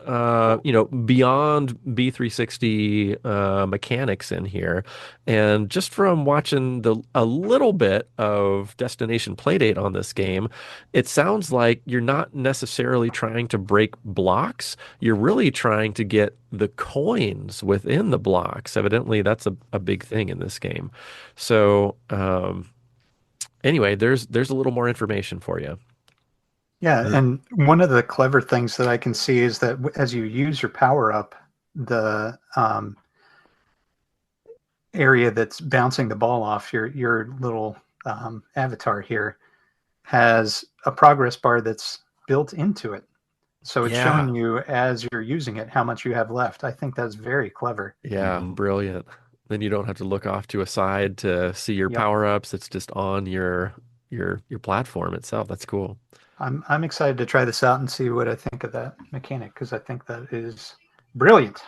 beyond B360 mechanics in here. And just from watching a little bit of Destination Playdate on this game, it sounds like you're not necessarily trying to break blocks. You're really trying to get the coins within the blocks. Evidently, that's a big thing in this game. So anyway, there's a little more information for you. Yeah, Uh, and one of the clever things that I can see is that as you use your power up, the area that's bouncing the ball off your little avatar here has a progress bar that's built into it. So it's Yeah. showing you as you're using it how much you have left. I think that's very clever. Yeah, mhm. brilliant. Then you don't have to look off to a side to see your Yep. power-ups. It's just on your platform itself. That's cool. I'm excited to try this out and see what I think of that mechanic because I think that is brilliant.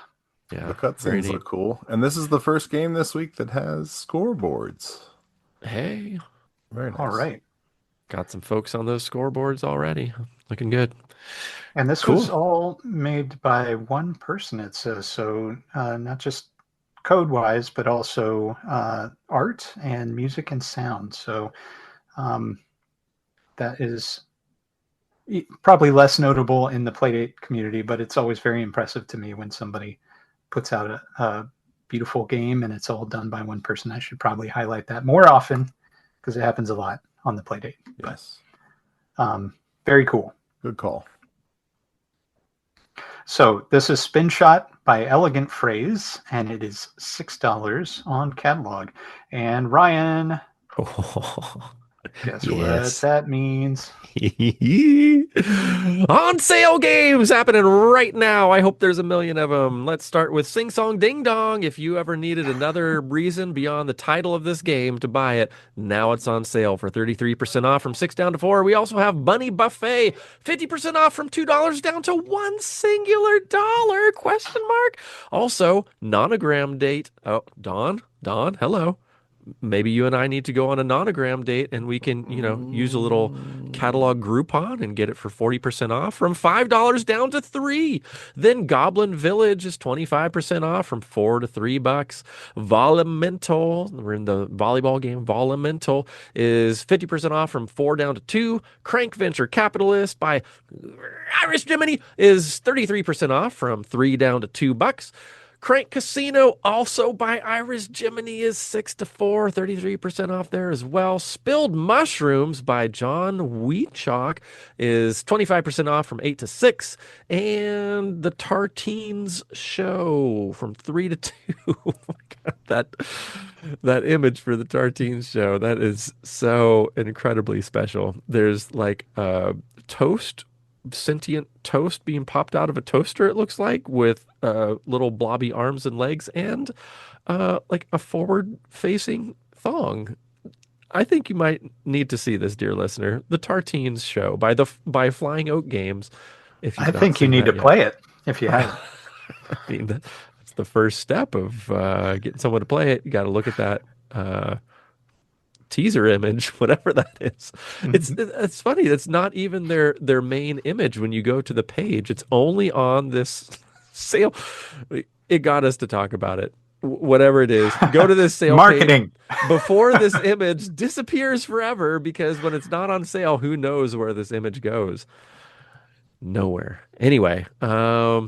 The Yeah, very cutscenes neat. look cool. And this is the first game this week that has scoreboards. Hey, Very All nice. right. Got some folks on those scoreboards already. Looking good. And this was Cool. all made by one person, it says. So not just code wise, but also art and music and sound. So um, that is probably less notable in the Playdate community, but it's always very impressive to me when somebody puts out a beautiful game and it's all done by one person. I should probably highlight that more often because it happens a lot on the Playdate. Yes. But very cool. Good call. So this is Spin Shot by Elegant Phrase, and it is $6 on catalog. And Ryan, Oh, guess what yes. that means? On sale games happening right now. I hope there's a million of them. Let's start with Sing Song Ding Dong. If you ever needed another reason beyond the title of this game to buy it, now it's on sale for 33% off from 6 down to 4. We also have Bunny Buffet, 50% off from $2 down to one singular dollar, question mark. Also, Nonogram Date. Oh, Dawn, hello. Maybe you and I need to go on a nonogram date and we can, use a little catalog Groupon and get it for 40% off from $5 down to 3. Then Goblin Village is 25% off from $4 to $3. Volumental, we're in the volleyball game. Volumental is 50% off from 4 down to 2. Crank Venture Capitalist by Irish Jiminy is 33% off from 3 down to $2. Crank Casino, also by Iris Jiminy, is 6 to 4, 33% off there as well. Spilled Mushrooms by John Wheatchalk is 25% off from 8 to 6. And the Tartines Show from 3 to 2. Oh my God, that image for the Tartines Show, that is so incredibly special. There's like toast, sentient toast being popped out of a toaster, it looks like, with little blobby arms and legs and like a forward facing thong. I think you might need to see this, dear listener. The Tartines Show by Flying Oak Games, if I you've not think you seen need to that yet. play it if you haven't. I mean, that's the first step of getting someone to play it. You got to look at that teaser image, whatever that is. It's funny. It's not even their main image when you go to the page. It's only on this sale. It got us to talk about it. Whatever it is, go to this sale page Marketing. before this image disappears forever, because when it's not on sale, who knows where this image goes? Nowhere. Anyway, I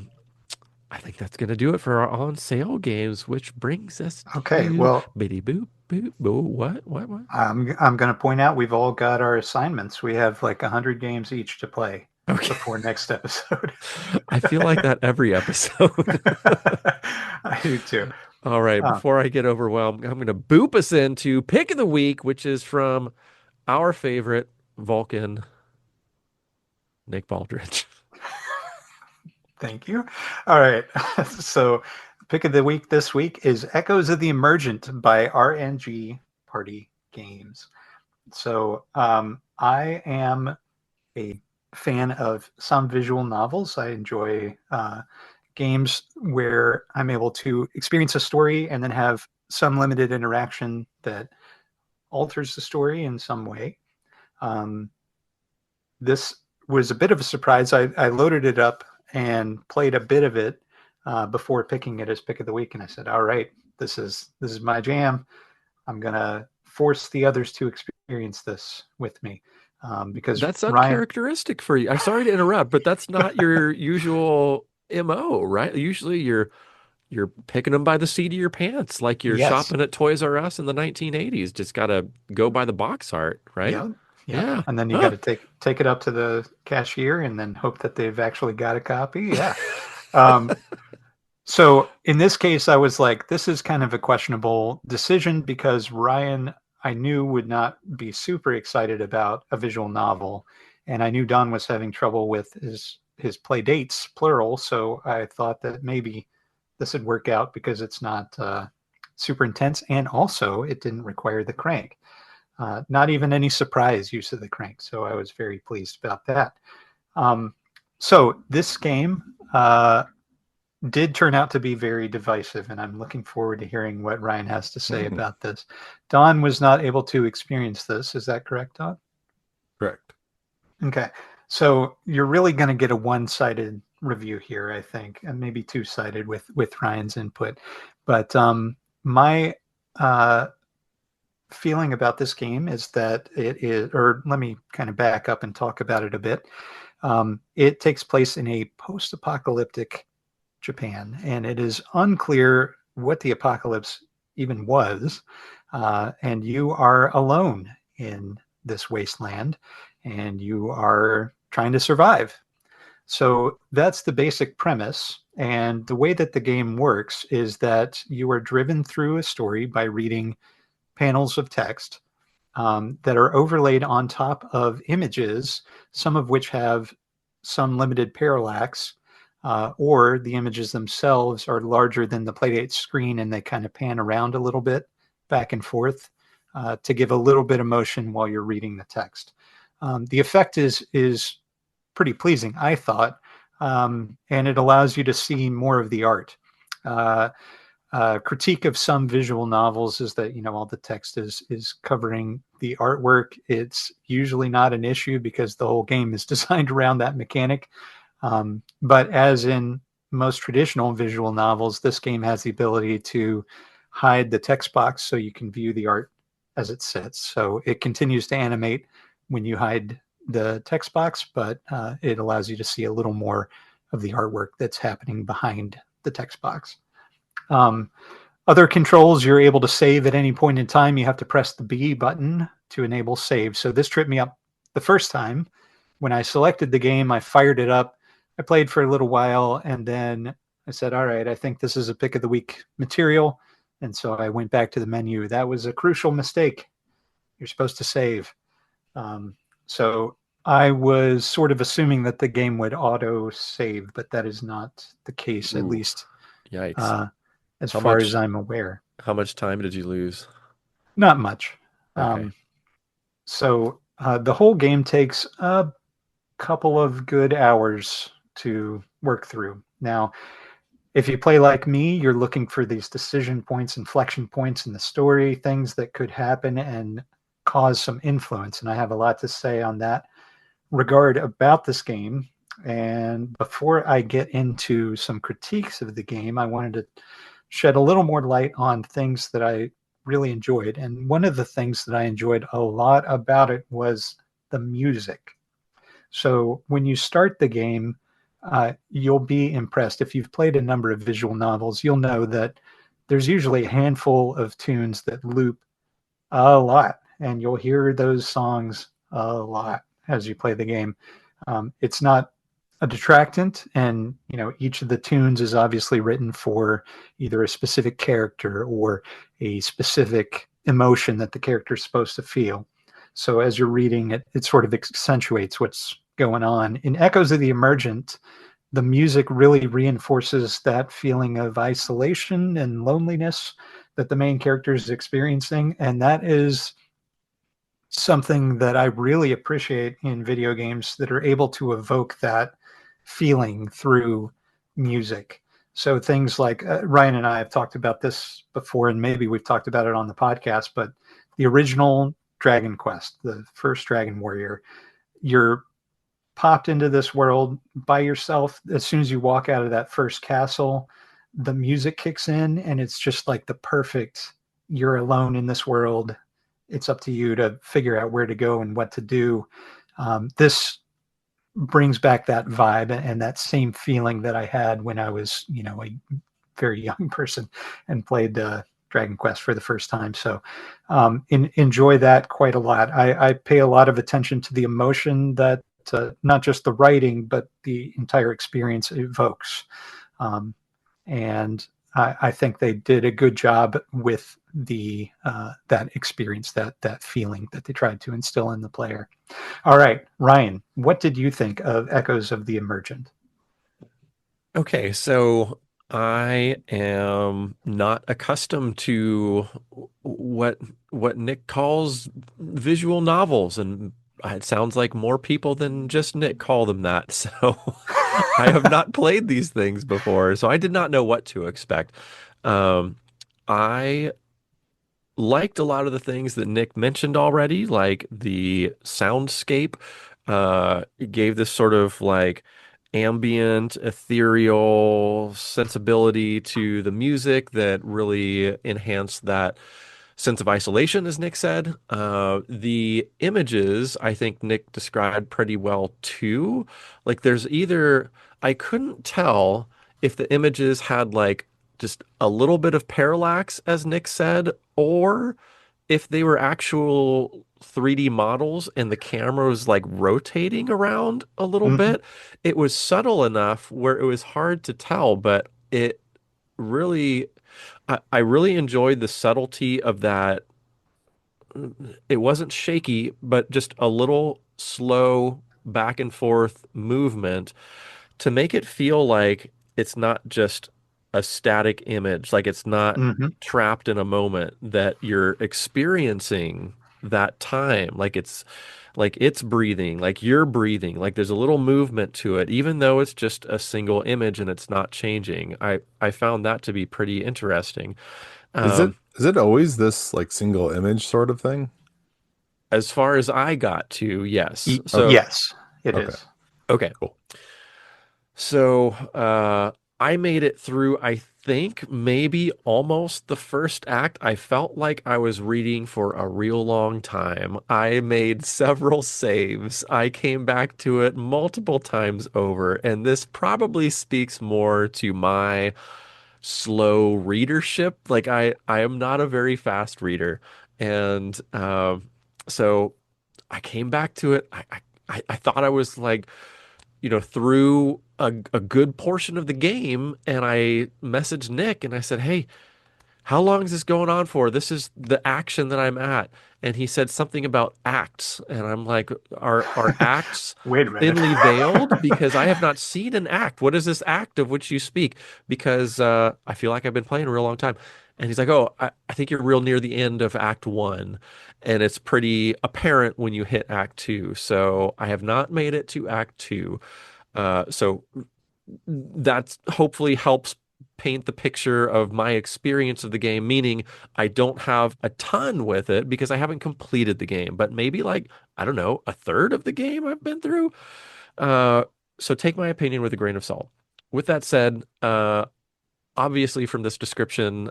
think that's going to do it for our on sale games, which brings us Okay, to well, bitty boop boop boo. What? I'm going to point out we've all got our assignments. We have like 100 games each to play Okay. before next episode. I feel like that every episode. I do too. All right, before I get overwhelmed, I'm going to boop us into pick of the week, which is from our favorite Vulcan, Nick Baldridge. Thank you. All right. So, pick of the week this week is Echoes of the Emergent by RNG Party Games. So, I am a fan of some visual novels. I enjoy games where I'm able to experience a story and then have some limited interaction that alters the story in some way. This was a bit of a surprise. I loaded it up and played a bit of it before picking it as pick of the week, and I said, "All right, this is my jam. I'm gonna force the others to experience this with me." Because That's Ryan, uncharacteristic for you. I'm sorry to interrupt, but that's not your usual MO, right? Usually you're picking them by the seat of your pants, like you're yes, shopping at Toys R Us in the 1980s. Just gotta go by the box art, right? yeah, yeah, Yeah. and then you got Huh. to take it up to the cashier and then hope that they've actually got a copy. Yeah. um, So in this case, I was like, this is kind of a questionable decision because Ryan, I knew, would not be super excited about a visual novel. And I knew Don was having trouble with his play dates, plural. So I thought that maybe this would work out because it's not super intense. And also, it didn't require the crank. Not even any surprise use of the crank. So I was very pleased about that. So this game did turn out to be very divisive, and I'm looking forward to hearing what Ryan has to say about this. Don was not able to experience this. Is that correct, Don? Correct. Okay. So you're really going to get a one-sided review here, I think, and maybe two-sided with Ryan's input. But my uh, feeling about this game is that it is, or let me kind of back up and talk about it a bit. It takes place in a post-apocalyptic Japan, and it is unclear what the apocalypse even was. And you are alone in this wasteland, and you are trying to survive. So that's the basic premise. And the way that the game works is that you are driven through a story by reading panels of text that are overlaid on top of images, some of which have some limited parallax, or the images themselves are larger than the Playdate screen and they kind of pan around a little bit back and forth to give a little bit of motion while you're reading the text. The effect is pretty pleasing, I thought, and it allows you to see more of the art. Uh, Critique of some visual novels is that all the text is covering the artwork. It's usually not an issue because the whole game is designed around that mechanic. But as in most traditional visual novels, this game has the ability to hide the text box so you can view the art as it sits. So it continues to animate when you hide the text box, but it allows you to see a little more of the artwork that's happening behind the text box. Um, Other controls, you're able to save at any point in time. You have to press the B button to enable save. So this tripped me up the first time. When I selected the game, I fired it up. I played for a little while, and then I said, all right, I think this is a pick of the week material. And so I went back to the menu. That was a crucial mistake. You're supposed to save. So I was sort of assuming that the game would auto save, but that is not the case, at Ooh, least yikes. uh, as How far as much I'm aware. how much time did you lose? Not much. Okay. Um, so the whole game takes a couple of good hours to work through. Now, if you play like me, you're looking for these decision points, inflection points in the story, things that could happen and cause some influence. And I have a lot to say on that regard about this game. And before I get into some critiques of the game, I wanted to shed a little more light on things that I really enjoyed. And one of the things that I enjoyed a lot about it was the music. So when you start the game, you'll be impressed. If you've played a number of visual novels, you'll know that there's usually a handful of tunes that loop a lot, and you'll hear those songs a lot as you play the game. It's not a detractant, and each of the tunes is obviously written for either a specific character or a specific emotion that the character is supposed to feel. So as you're reading it, it sort of accentuates what's going on. In Echoes of the Emergent, the music really reinforces that feeling of isolation and loneliness that the main character is experiencing. And that is something that I really appreciate in video games that are able to evoke that feeling through music. So things like Ryan and I have talked about this before, and maybe we've talked about it on the podcast, but the original Dragon Quest, the first Dragon Warrior, you're popped into this world by yourself. As soon as you walk out of that first castle, the music kicks in, and it's just like the perfect, you're alone in this world. It's up to you to figure out where to go and what to do. This brings back that vibe and that same feeling that I had when I was, a very young person and played Dragon Quest for the first time. So enjoy that quite a lot. I pay a lot of attention to the emotion that not just the writing, but the entire experience evokes. And I think they did a good job with the that experience, that feeling that they tried to instill in the player. All right, Ryan, what did you think of Echoes of the Emergent? Okay, so I am not accustomed to what what Nick calls visual novels, and it sounds like more people than just Nick call them that. So I have not played these things before, so I did not know what to expect. Um, I liked a lot of the things that Nick mentioned already, like the soundscape. It gave this sort of like ambient, ethereal sensibility to the music that really enhanced that sense of isolation, as Nick said. The images, I think Nick described pretty well too. Like there's either, I couldn't tell if the images had like just a little bit of parallax, as Nick said, or if they were actual 3D models and the camera was like rotating around a little Mhm. bit. It was subtle enough where it was hard to tell, but it really, I really enjoyed the subtlety of that. It wasn't shaky, but just a little slow back and forth movement to make it feel like it's not just a static image, like it's not Mhm. trapped in a moment, that you're experiencing that time, like it's breathing, like you're breathing, like there's a little movement to it, even though it's just a single image and it's not changing. I found that to be pretty interesting. Is it Um, is it always this like single image sort of thing? as far as I got to, yes. Okay. So, Yes, it Okay. is. okay. Cool. So, I made it through, I think, maybe almost the first act. I felt like I was reading for a real long time. I made several saves. I came back to it multiple times over, and this probably speaks more to my slow readership. Like I am not a very fast reader, and so I came back to it. I thought I was like, through a good portion of the game, and I messaged Nick and I said, "Hey, how long is this going on for? This is the action that I'm at." And he said something about acts. And I'm like, are acts Wait a minute. thinly veiled? Because I have not seen an act. What is this act of which you speak? Because I feel like I've been playing a real long time. And he's like, "Oh, I think you're real near the end of Act One. And it's pretty apparent when you hit Act Two. So I have not made it to Act Two. So that hopefully helps paint the picture of my experience of the game, meaning I don't have a ton with it because I haven't completed the game, but maybe like, I don't know, a third of the game I've been through. Uh, so take my opinion with a grain of salt. With that said, obviously from this description,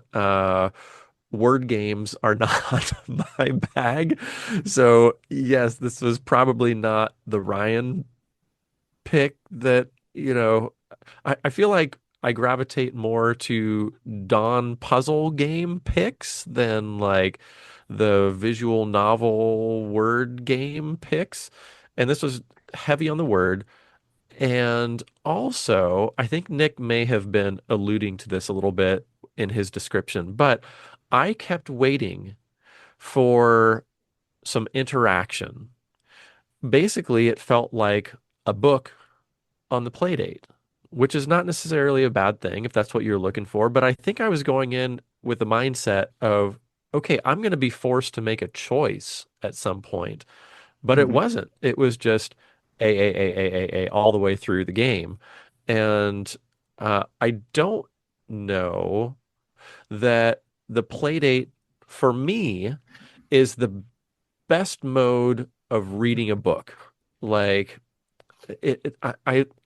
word games are not my bag. So yes, this was probably not the Ryan pick that, I feel like I gravitate more to Dawn puzzle game picks than like the visual novel word game picks. And this was heavy on the word. And also, I think Nick may have been alluding to this a little bit in his description, but I kept waiting for some interaction. Basically, it felt like a book on the Playdate, which is not necessarily a bad thing if that's what you're looking for. But I think I was going in with the mindset of, okay, I'm going to be forced to make a choice at some point. But it Mhm. wasn't. It was just A, all the way through the game. And I don't know that the Playdate for me is the best mode of reading a book. Like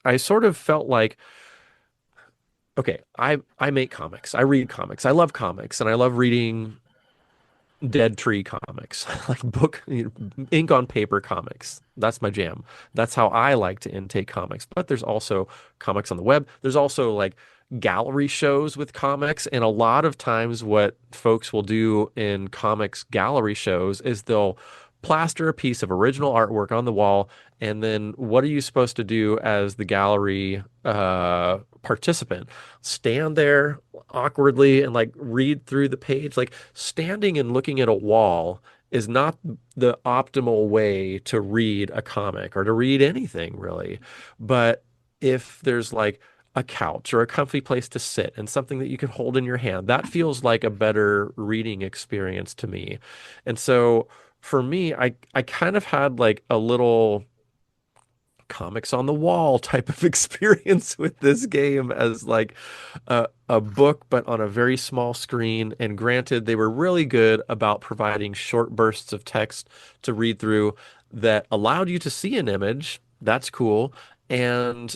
I sort of felt like, okay, I make comics. I read comics. I love comics and I love reading Dead Tree comics, like ink on paper comics. That's my jam. That's how I like to intake comics. But there's also comics on the web. There's also like gallery shows with comics. And a lot of times, what folks will do in comics gallery shows is they'll plaster a piece of original artwork on the wall. And then what are you supposed to do as the gallery participant? Stand there awkwardly and like read through the page. Like standing and looking at a wall is not the optimal way to read a comic or to read anything really. But if there's like a couch or a comfy place to sit and something that you can hold in your hand, that feels like a better reading experience to me. And so for me, I kind of had like a little comics on the wall type of experience with this game as like a book, but on a very small screen. And granted, they were really good about providing short bursts of text to read through that allowed you to see an image. That's cool. And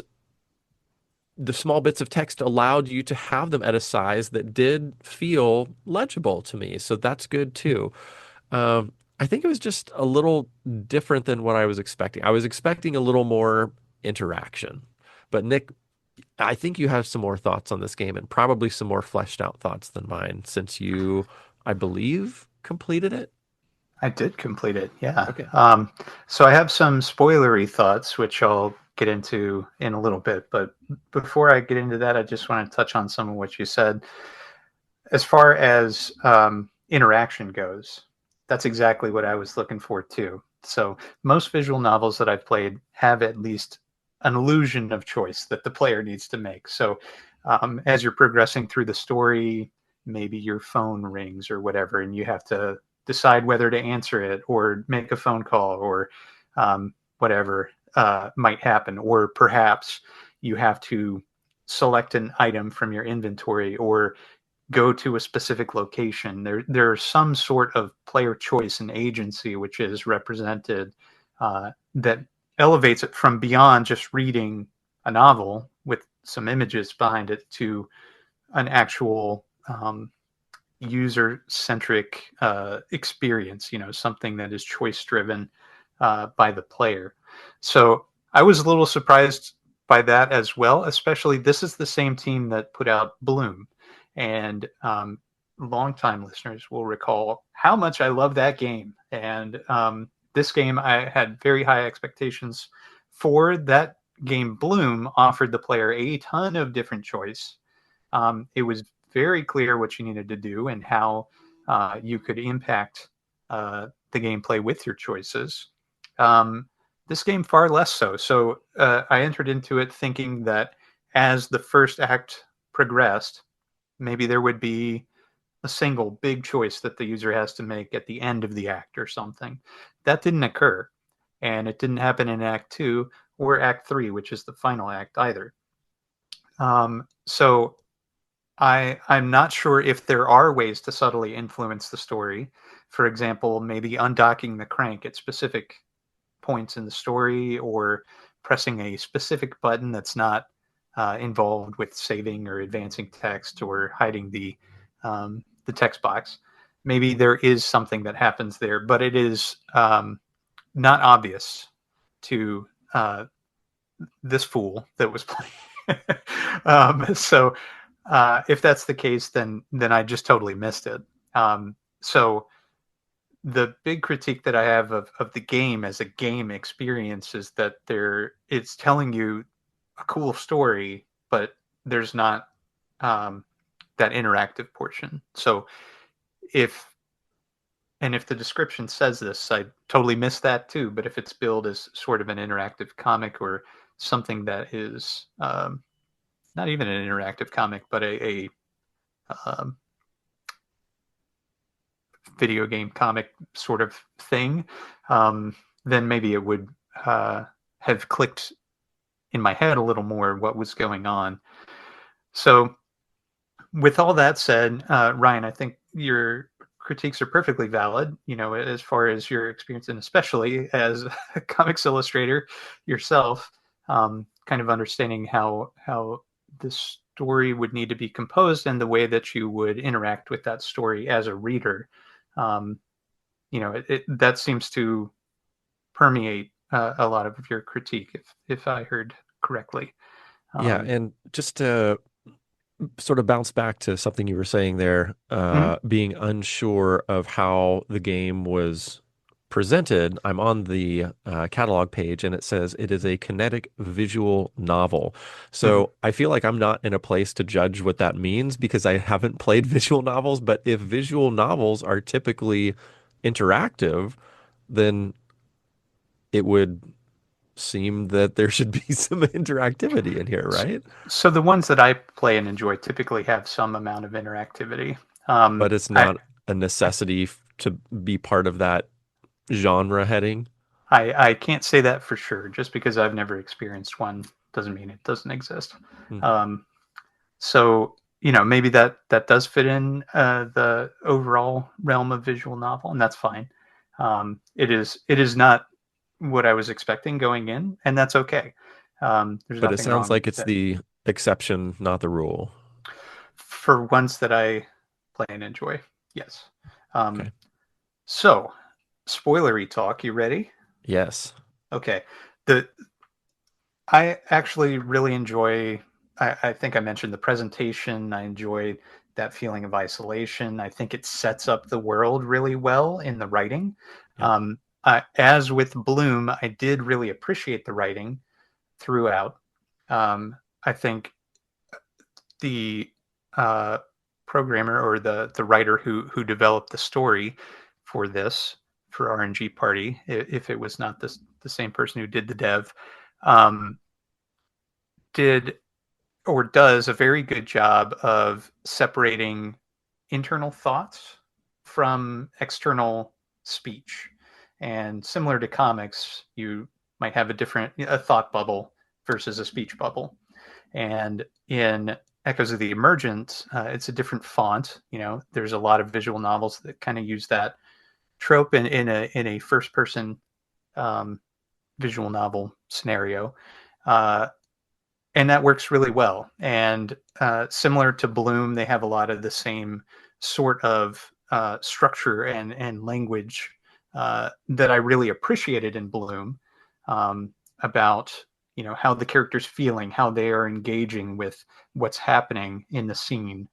the small bits of text allowed you to have them at a size that did feel legible to me. So that's good too. I think it was just a little different than what I was expecting. I was expecting a little more interaction. But Nick, I think you have some more thoughts on this game and probably some more fleshed out thoughts than mine since you, I believe, completed it. I did complete it, yeah. Okay. So I have some spoilery thoughts, which I'll get into in a little bit. But before I get into that, I just want to touch on some of what you said. As far as interaction goes, that's exactly what I was looking for too. So most visual novels that I've played have at least an illusion of choice that the player needs to make. So as you're progressing through the story, maybe your phone rings or whatever, and you have to decide whether to answer it or make a phone call or whatever might happen. Or perhaps you have to select an item from your inventory or go to a specific location. There's some sort of player choice and agency which is represented that elevates it from beyond just reading a novel with some images behind it to an actual user-centric experience, something that is choice-driven by the player. So I was a little surprised by that as well, especially this is the same team that put out Bloom. And longtime listeners will recall how much I love that game. And this game, I had very high expectations for. That game. Bloom offered the player a ton of different choice. It was very clear what you needed to do and how you could impact the gameplay with your choices. This game far less so. So I entered into it thinking that as the first act progressed, maybe there would be a single big choice that the user has to make at the end of the act or something. That didn't occur. And it didn't happen in Act 2 or Act 3, which is the final act either. So I'm not sure if there are ways to subtly influence the story. For example, maybe undocking the crank at specific points in the story or pressing a specific button that's not involved with saving or advancing text or hiding the text box. Maybe there is something that happens there, but it is not obvious to this fool that was playing. So if that's the case, then I just totally missed it. So the big critique that I have of the game as a game experience is that it's telling you a cool story, but there's not that interactive portion. So if the description says this, I totally missed that too. But if it's billed as sort of an interactive comic or something that is not even an interactive comic, but a video game comic sort of thing, then maybe it would have clicked in my head a little more what was going on. So with all that said, Ryan, I think your critiques are perfectly valid, as far as your experience, and especially as a comics illustrator yourself, kind of understanding how this story would need to be composed and the way that you would interact with that story as a reader. That seems to permeate a lot of your critique, if I heard correctly. Yeah, and just to sort of bounce back to something you were saying there, being unsure of how the game was presented, I'm on the catalog page and it says it is a kinetic visual novel. So I feel like I'm not in a place to judge what that means because I haven't played visual novels. But if visual novels are typically interactive, then it would seem that there should be some interactivity in here, right? So the ones that I play and enjoy typically have some amount of interactivity. But it's not a necessity to be part of that genre heading. I can't say that for sure. Just because I've never experienced one doesn't mean it doesn't exist. Hmm. So maybe that does fit in the overall realm of visual novel, and that's fine. It is not what I was expecting going in, and that's okay. There's But it nothing sounds wrong like with it's that. the exception, not the rule. For ones that I play and enjoy, yes. Um, Okay. so, spoilery talk. You ready? Yes. Okay. The I actually really enjoy. I think I mentioned the presentation. I enjoyed that feeling of isolation. I think it sets up the world really well in the writing. Yep. As with Bloom, I did really appreciate the writing throughout. I think the uh, programmer or the writer who developed the story for this for RNG Party, if it was not the same person who did the dev, um, did or does a very good job of separating internal thoughts from external speech. And similar to comics, you might have a thought bubble versus a speech bubble. And in Echoes of the Emergent, it's a different font. There's a lot of visual novels that kind of use that trope in a first person um, visual novel scenario. Uh, and that works really well. And similar to Bloom, they have a lot of the same sort of structure and language that I really appreciated in Bloom, about how the characters feeling, how they are engaging with what's happening in the scene.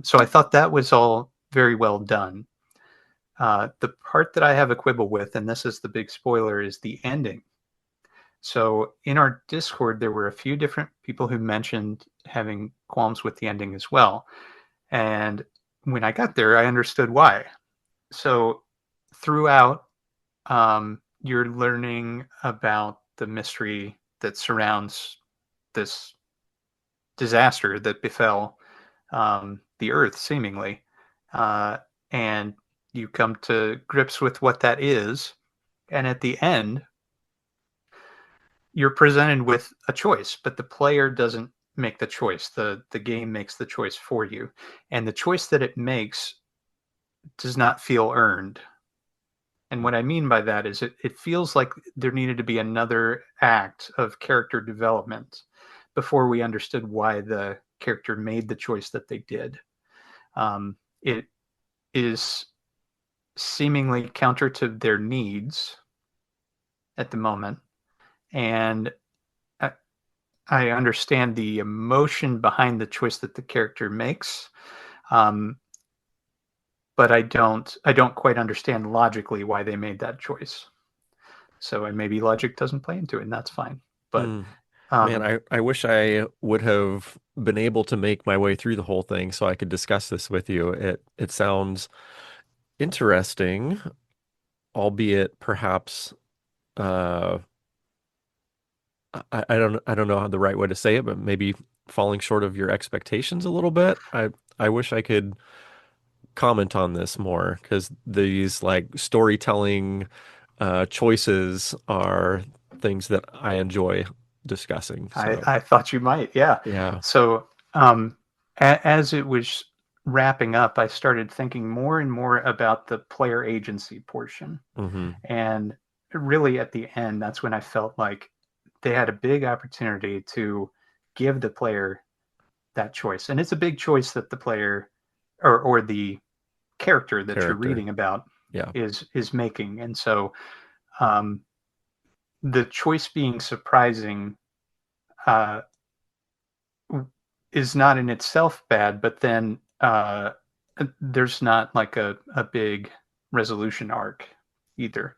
So I thought that was all very well done. The part that I have a quibble with, and this is the big spoiler, is the ending. So in our Discord, there were a few different people who mentioned having qualms with the ending as well. And when I got there, I understood why. So throughout, you're learning about the mystery that surrounds this disaster that befell the Earth, seemingly. And you come to grips with what that is. And at the end, you're presented with a choice, but the player doesn't make the choice. The game makes the choice for you. And the choice that it makes does not feel earned. And what I mean by that is it feels like there needed to be another act of character development before we understood why the character made the choice that they did. It is seemingly counter to their needs at the moment. And I understand the emotion behind the choice that the character makes, um, but I don't quite understand logically why they made that choice. So maybe logic doesn't play into it, and that's fine. But Hmm. Man, um, I wish I would have been able to make my way through the whole thing so I could discuss this with you. It sounds interesting, albeit perhaps uh I don't know how the right way to say it, but maybe falling short of your expectations a little bit. I wish I could comment on this more because these like storytelling choices are things that I enjoy discussing. I, So I thought you might, yeah. yeah. So as it was wrapping up, I started thinking more and more about the player agency portion. Hmm. And really, at the end, that's when I felt like they had a big opportunity to give the player that choice. And it's a big choice that the player or the character that you're Character. reading about Yeah. is making. And so um, the choice being surprising uh, is not in itself bad, but then there's not like a big resolution arc either.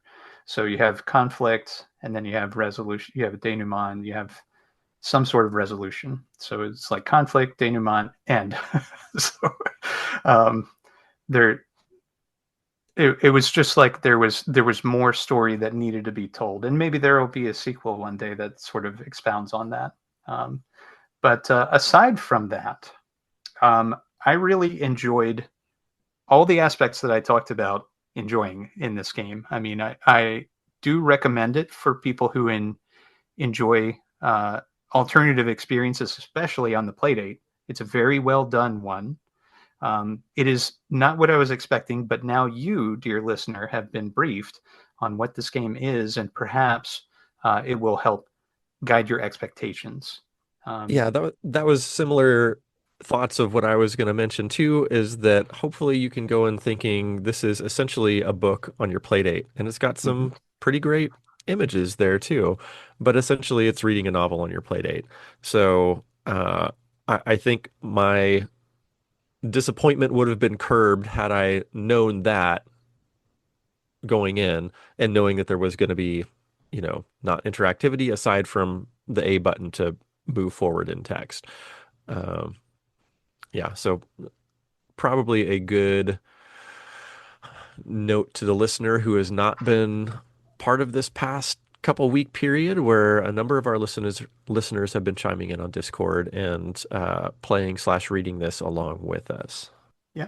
So you have conflict, and then you have resolution. You have a denouement. You have some sort of resolution. So it's like conflict, denouement, end. So um, there, it was just like there was more story that needed to be told, and maybe there will be a sequel one day that sort of expounds on that. Um, but aside from that, I really enjoyed all the aspects that I talked about enjoying in this game. I mean, I do recommend it for people who enjoy alternative experiences, especially on the Playdate. It's a very well done one. It is not what I was expecting, but now you, dear listener, have been briefed on what this game is, and perhaps it will help guide your expectations. Yeah, that was similar thoughts of what I was going to mention too, is that hopefully you can go in thinking this is essentially a book on your Playdate, and it's got Mhm. some pretty great images there too, but essentially it's reading a novel on your Playdate. So I think my disappointment would have been curbed had I known that going in and knowing that there was going to be, not interactivity aside from the A button to move forward in text. Um, yeah, so probably a good note to the listener who has not been part of this past couple week period where a number of our listeners have been chiming in on Discord and playing/reading this along with us. Yeah.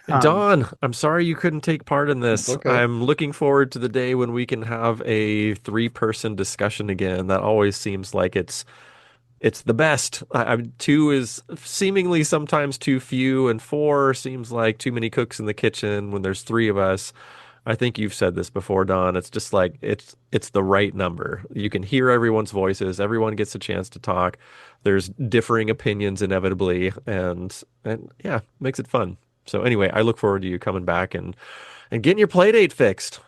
And Don, I'm sorry you couldn't take part in It's this. okay. I'm looking forward to the day when we can have a three-person discussion again. That always seems like it's the best. Two is seemingly sometimes too few, and four seems like too many cooks in the kitchen when there's three of us. I think you've said this before, Don. It's just like it's the right number. You can hear everyone's voices. Everyone gets a chance to talk. There's differing opinions inevitably, and yeah, makes it fun. So anyway, I look forward to you coming back and getting your play date fixed.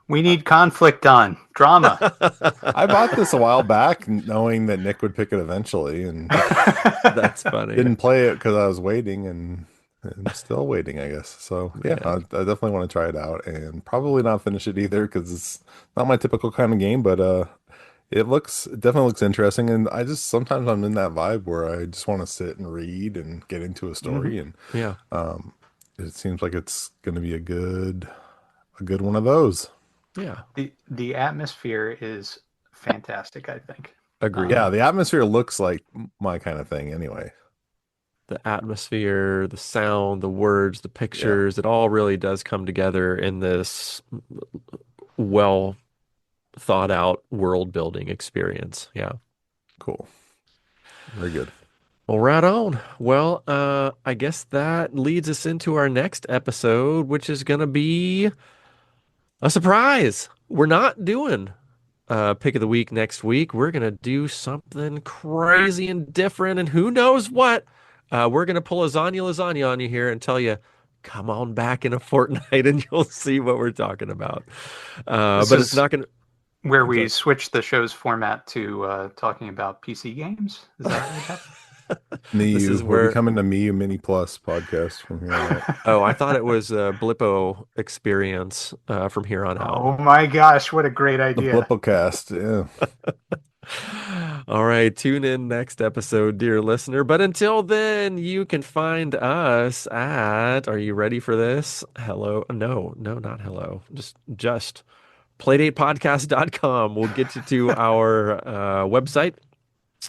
We need conflict on drama. I bought this a while back knowing that Nick would pick it eventually and That's funny. didn't play it because I was waiting and still waiting, I guess. So yeah, Yeah. I definitely want to try it out and probably not finish it either because it's not my typical kind of game, but it definitely looks interesting. And I just sometimes I'm in that vibe where I just want to sit and read and get into a Mhm. story and Yeah. um it seems like it's going to be a good one of those. Yeah. The atmosphere is fantastic, I think. Agreed. Yeah, the atmosphere looks like my kind of thing anyway. The atmosphere, the sound, the words, the Yeah, pictures, it all really does come together in this well thought out world building experience. Yeah. cool. Very good. Well, right on. Well, I guess that leads us into our next episode, which is going to be a surprise. We're not doing pick of the week next week. We're going to do something crazy and different, and who knows what. We're going to pull a lasagna on you here and tell you, come on back in a fortnight and you'll see what we're talking about. This But it's is not going to. where I'm we sorry. switch the show's format to talking about PC games. Is that what happened? This NEU, is we're where. becoming a MIU Mini Plus podcast from here on out. Oh, I thought it was a Blippo experience from here on out. Oh my gosh, what a great The idea. Blippocast, yeah. All right, tune in next episode, dear listener. But until then, you can find us at, are you ready for this? Hello. No, no, not hello. Just playdatepodcast.com will get you to our website.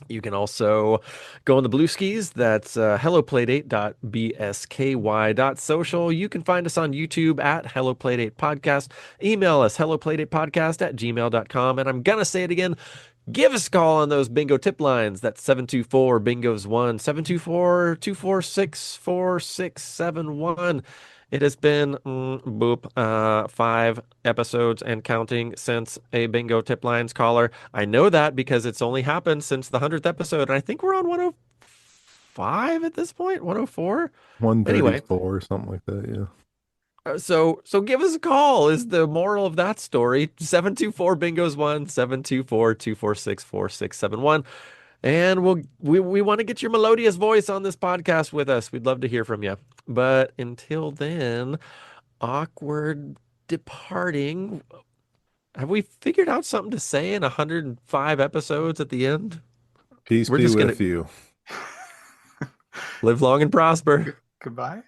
You can also go on the Blue Skis. That's helloplaydate.bsky.social. You can find us on YouTube at Hello Playdate Podcast. Email us helloplaydate@gmail.com. And I'm going to say it again. Give us a call on those bingo tip lines. That's 724 bingos 1 724 246 4671. It has been 5 episodes and counting since a bingo tip lines caller. I know that because it's only happened since the 100th episode, and I think we're on 105 at this point, 104. Anyway, 134 or something like that, yeah. so give us a call is the moral of that story. 724 bingos 1 724 246 4671. And we want to get your melodious voice on this podcast with us. We'd love to hear from you. But until then, awkward departing. Have we figured out something to say in 105 episodes at the end? Peace We're be just gonna with you. live long and prosper. Goodbye.